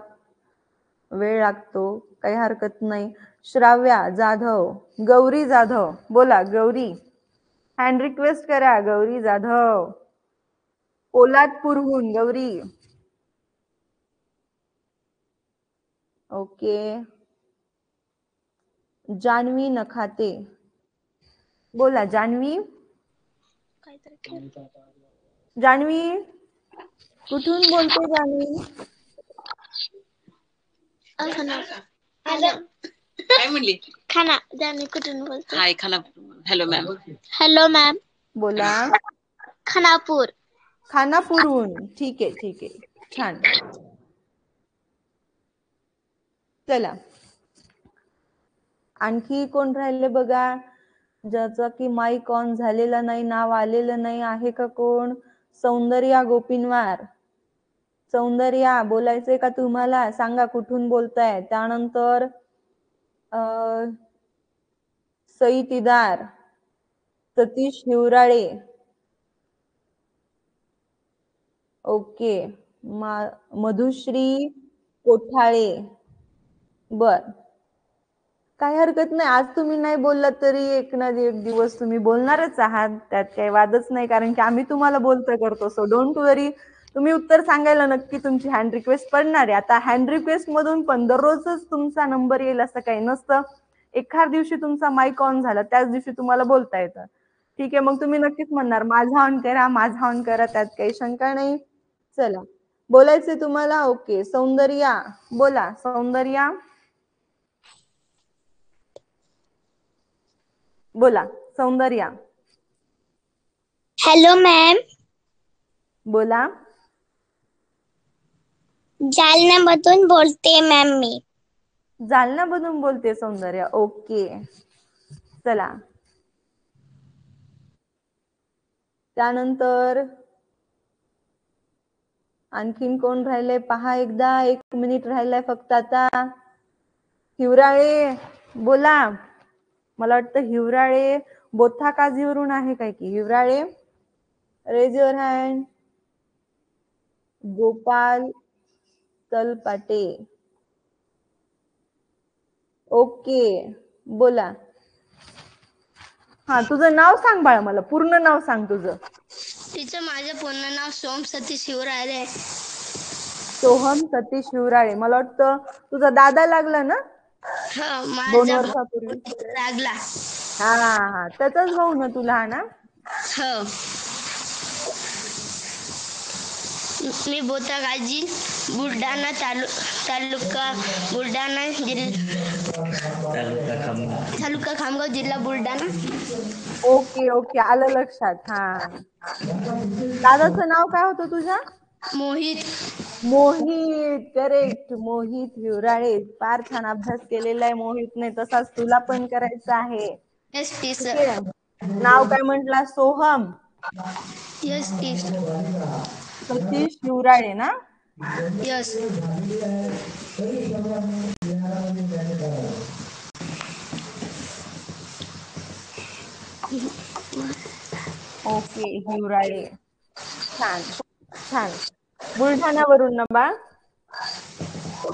Speaker 1: वेळ लागतो, काही हरकत नाही. श्राव्या जाधव. गौरी जाधव. बोला गौरी. हँड रिक्वेस्ट करा गौरी जाधव. पोलादपूरहून गौरी. ओके. जान्हवी नखाते. बोला जान्हवी. जान्हवी कुठून बोलते जान्हवी?
Speaker 5: काय म्हणली?
Speaker 2: खाना. जान्हवी कुठून बोलते?
Speaker 5: हाय खाना. Hello ma'am.
Speaker 2: Hello ma'am.
Speaker 1: बोला.
Speaker 2: खानापूर.
Speaker 1: खानापूरहून. ठीक आहे, ठीक आहे, छान. चला, आणखी कोण राहिले बघा, ज्याचा की माईक ऑन झालेला नाही, नाव आलेलं नाही. आहे का कोण? सौंदर्या गोपिनवार. सौंदर्या बोलायचंय का तुम्हाला? सांगा कुठून बोलताय. त्यानंतर सई तिदार. सतीश हिवराळे. ओके. मधुश्री कोठाळे. बर, काही हरकत नाही. आज तुम्ही नाही बोललात तरी एक ना एक दिवस तुम्ही बोलणारच आहात, त्यात काही वादच नाही, कारण की आम्ही तुम्हाला बोलतोय करतो. सो डोंट वरी. तुम्ही उत्तर सांगायला नक्की तुमची हँड रिक्वेस्ट पडणार आहे. आता हँड रिक्वेस्ट मधून पण दररोजच तुमचा नंबर येईल असं काही नसतं. एखाद दिवशी तुमचा माईक ऑन झाला त्याच दिवशी तुम्हाला बोलता येतं. ठीक आहे, मग तुम्ही नक्कीच म्हणणार माझा ऑन करा, माझा ऑन करा, त्यात काही शंका नाही. चला, बोलायचंय तुम्हाला. ओके, सौंदर्या. बोला सौंदर्या. बोला सौंदर्या.
Speaker 2: Hello ma'am.
Speaker 1: बोला.
Speaker 2: जालन्यामधून बोलते मॅम मी.
Speaker 1: जालन्यामधून बोलते सौंदर्या. ओके, चला. त्यानंतर आणखीन कोण राहिलंय पहा एकदा. 1 मिनिट राहिलाय फक्त आता. हिवराळे. बोला. मला वाटतं हिवराळे बोथा काजीवरून आहे काय की. Hiwrale, raise your hand. Gopal Talpate. Okay, बोला. हा, तुझं नाव सांग बाळा, मला पूर्ण नाव सांग तुझं.
Speaker 2: तिचं माझं पूर्ण नाव सोम सतीश हिवराळे.
Speaker 1: सोहम सतीश हिवराळे. मला वाटतं तुझा दादा लागला ना 2
Speaker 2: माझा
Speaker 1: वर्षापूर्वी.
Speaker 2: लागला.
Speaker 1: हा त्याचाच भाऊ ना तू लहान?
Speaker 2: हो. मी बोथागाजी बुलढाणा तालुका बुलढाणा तालुका खामगाव जिल्हा बुलढाणा.
Speaker 1: ओके आलं लक्षात. हा दादाचं नाव काय होतं तुझ्या?
Speaker 2: मोहित.
Speaker 1: मोहित. करेक्ट. मोहित हिवराळे. फार छान अभ्यास केलेला आहे मोहितने. तसाच तुला पण करायचा आहे.
Speaker 2: एसटी
Speaker 1: ठीक आहे. नाव काय म्हंटला? सोहम
Speaker 2: एसटी
Speaker 1: सतीश हिवराळे ना?
Speaker 2: यस.
Speaker 1: ओके हिवराळे. छान छान. बुलढाण्यावरून ना बा?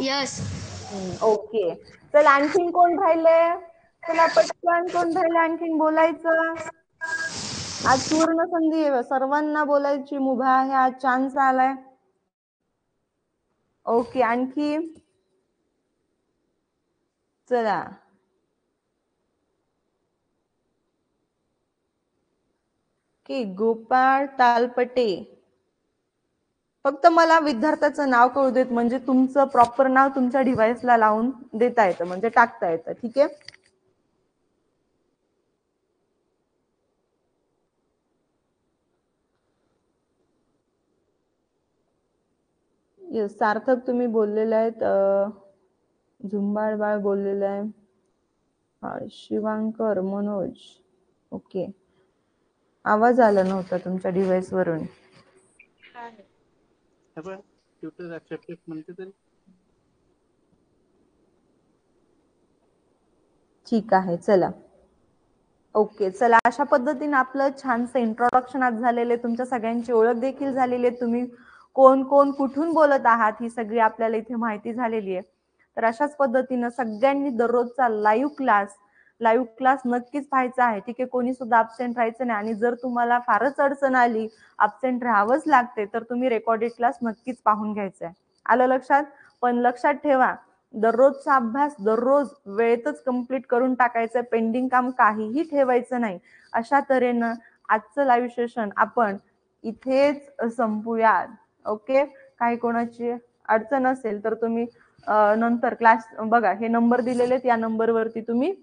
Speaker 2: यस.
Speaker 1: ओके. चल आणखीन कोण राहिले? चला पटकन कोण राहिले आणखीन बोलायचं? आज सुवर्ण संधी आहे, सर्वांना बोलायची मुभा आहे, आज चान्स आलाय. ओके आणखी चला की गोपाळ तालपटे. फक्त मला विद्यार्थ्याचं नाव कळू देत, म्हणजे तुमचं प्रॉपर नाव तुमच्या डिव्हाइसला लावून देता येतं, म्हणजे टाकता येतं. ठीक आहे. येस सार्थक तुम्ही बोललेले आहेत. झुंबाळबाळ बोललेलं आहे. शिवांकर मनोज. ओके. आवाज आला नव्हता तुमच्या डिव्हाइस वरून. ठीक आहे. चला ओके. चला अशा पद्धतीने आपलं छानसं इंट्रोडक्शन आज झालेलं आहे. तुमच्या सगळ्यांची ओळख देखील झालेली आहे. तुम्ही कोण कोण कुठून बोलत आहात ही सगळी आपल्याला इथे माहिती झालेली आहे. तर अशाच पद्धतीनं सगळ्यांनी दररोजचा लाईव्ह क्लास नक्कीच पाहायचा आहे. ठीक आहे. कोणी सुद्धा अब्सेंट राहायचं नाही. आणि जर तुम्हाला फारच अडचण आली, अब्सेंट राहावंच लागते, तर तुम्ही रेकॉर्डेड क्लास नक्कीच पाहून घ्यायचा आहे. आलं लक्षात? पण लक्षात ठेवा, दररोजचा अभ्यास दररोज वेळेतच कंप्लीट करून टाकायचं. पेंडिंग काम काहीही ठेवायचं नाही. अशा तऱ्हेनं आजचं लाईव्ह सेशन आपण इथेच संपूया. ओके. काही कोणाची अडचण असेल तर तुम्ही नंतर क्लास बघा, हे नंबर दिलेले आहेत, या नंबरवरती तुम्ही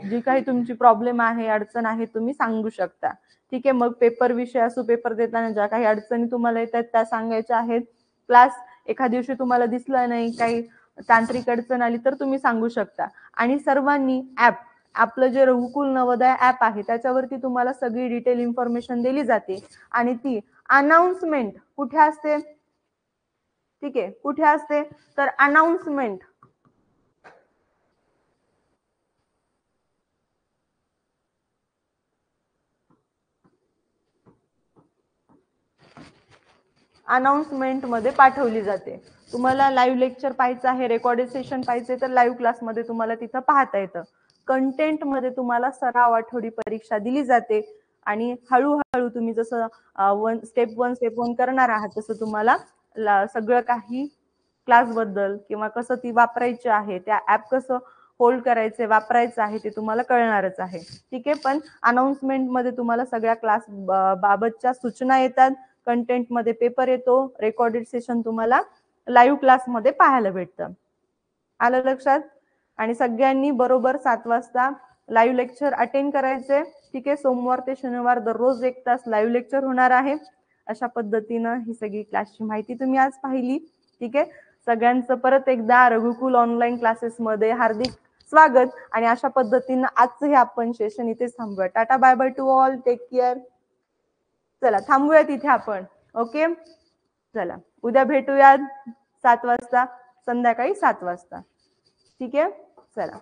Speaker 1: जी काही तुमची प्रॉब्लेम आहे, अडचण आहे, तुम्ही सांगू शकता. ठीक आहे. मग पेपर विषय असो, पेपर देताना ज्या काही अडचणी तुम्हाला येतात त्या सांगायच्या आहेत. क्लास एखाद्या दिवशी तुम्हाला दिसला नाही, काही तांत्रिक अडचण आली तर तुम्ही सांगू शकता. आणि सर्वांनी आपलं जे रघुकुल नवोदय ऍप आहे त्याच्यावरती तुम्हाला सगळी डिटेल इन्फॉर्मेशन दिली जाते. आणि ती अनाउन्समेंट कुठे असते? ठीक आहे. कुठे असते? तर अनाउन्समेंट मध्ये पाठवली जाते. तुम्हाला लाईव्ह लेक्चर पाहायचं आहे, रेकॉर्डेड सेशन पाहायचे, तर लाईव्ह क्लासमध्ये तुम्हाला तिथं पाहता येतं. कंटेंट मध्ये तुम्हाला सराव आठवडी परीक्षा दिली जाते. आणि हळूहळू तुम्ही जसं स्टेप वन करणार आहात तसं तुम्हाला सगळं काही क्लास बद्दल किंवा कसं ती वापरायची आहे, त्या ऍप कसं होल्ड करायचे, वापरायचं आहे ते तुम्हाला कळणारच आहे. ठीक आहे. पण अनाउन्समेंट मध्ये तुम्हाला सगळ्या क्लास बाबतच्या सूचना येतात. कंटेंट मध्ये पेपर येतो. रेकॉर्डेड सेशन तुम्हाला लाईव्ह क्लासमध्ये पाहायला भेटतं. आलं लक्षात? आणि सगळ्यांनी बरोबर 7 वाजता लाईव्ह लेक्चर अटेंड करायचे. ठीक आहे. सोमवार ते शनिवार दररोज 1 तास लाईव्ह लेक्चर होणार आहे. अशा पद्धतीनं ही सगळी क्लासची माहिती तुम्ही आज पाहिली. ठीक आहे. सगळ्यांचं परत एकदा रघुकुल ऑनलाईन क्लासेस मध्ये हार्दिक स्वागत. आणि अशा पद्धतीनं आजचं हे आपण सेशन इथेच थांबूया. Tata bye bye to all. Take care. चला थांबूयात इथे आपण. ओके. चला उद्या भेटूयात 7 वाजता, संध्याकाळी 7 वाजता. ठीक आहे. चला.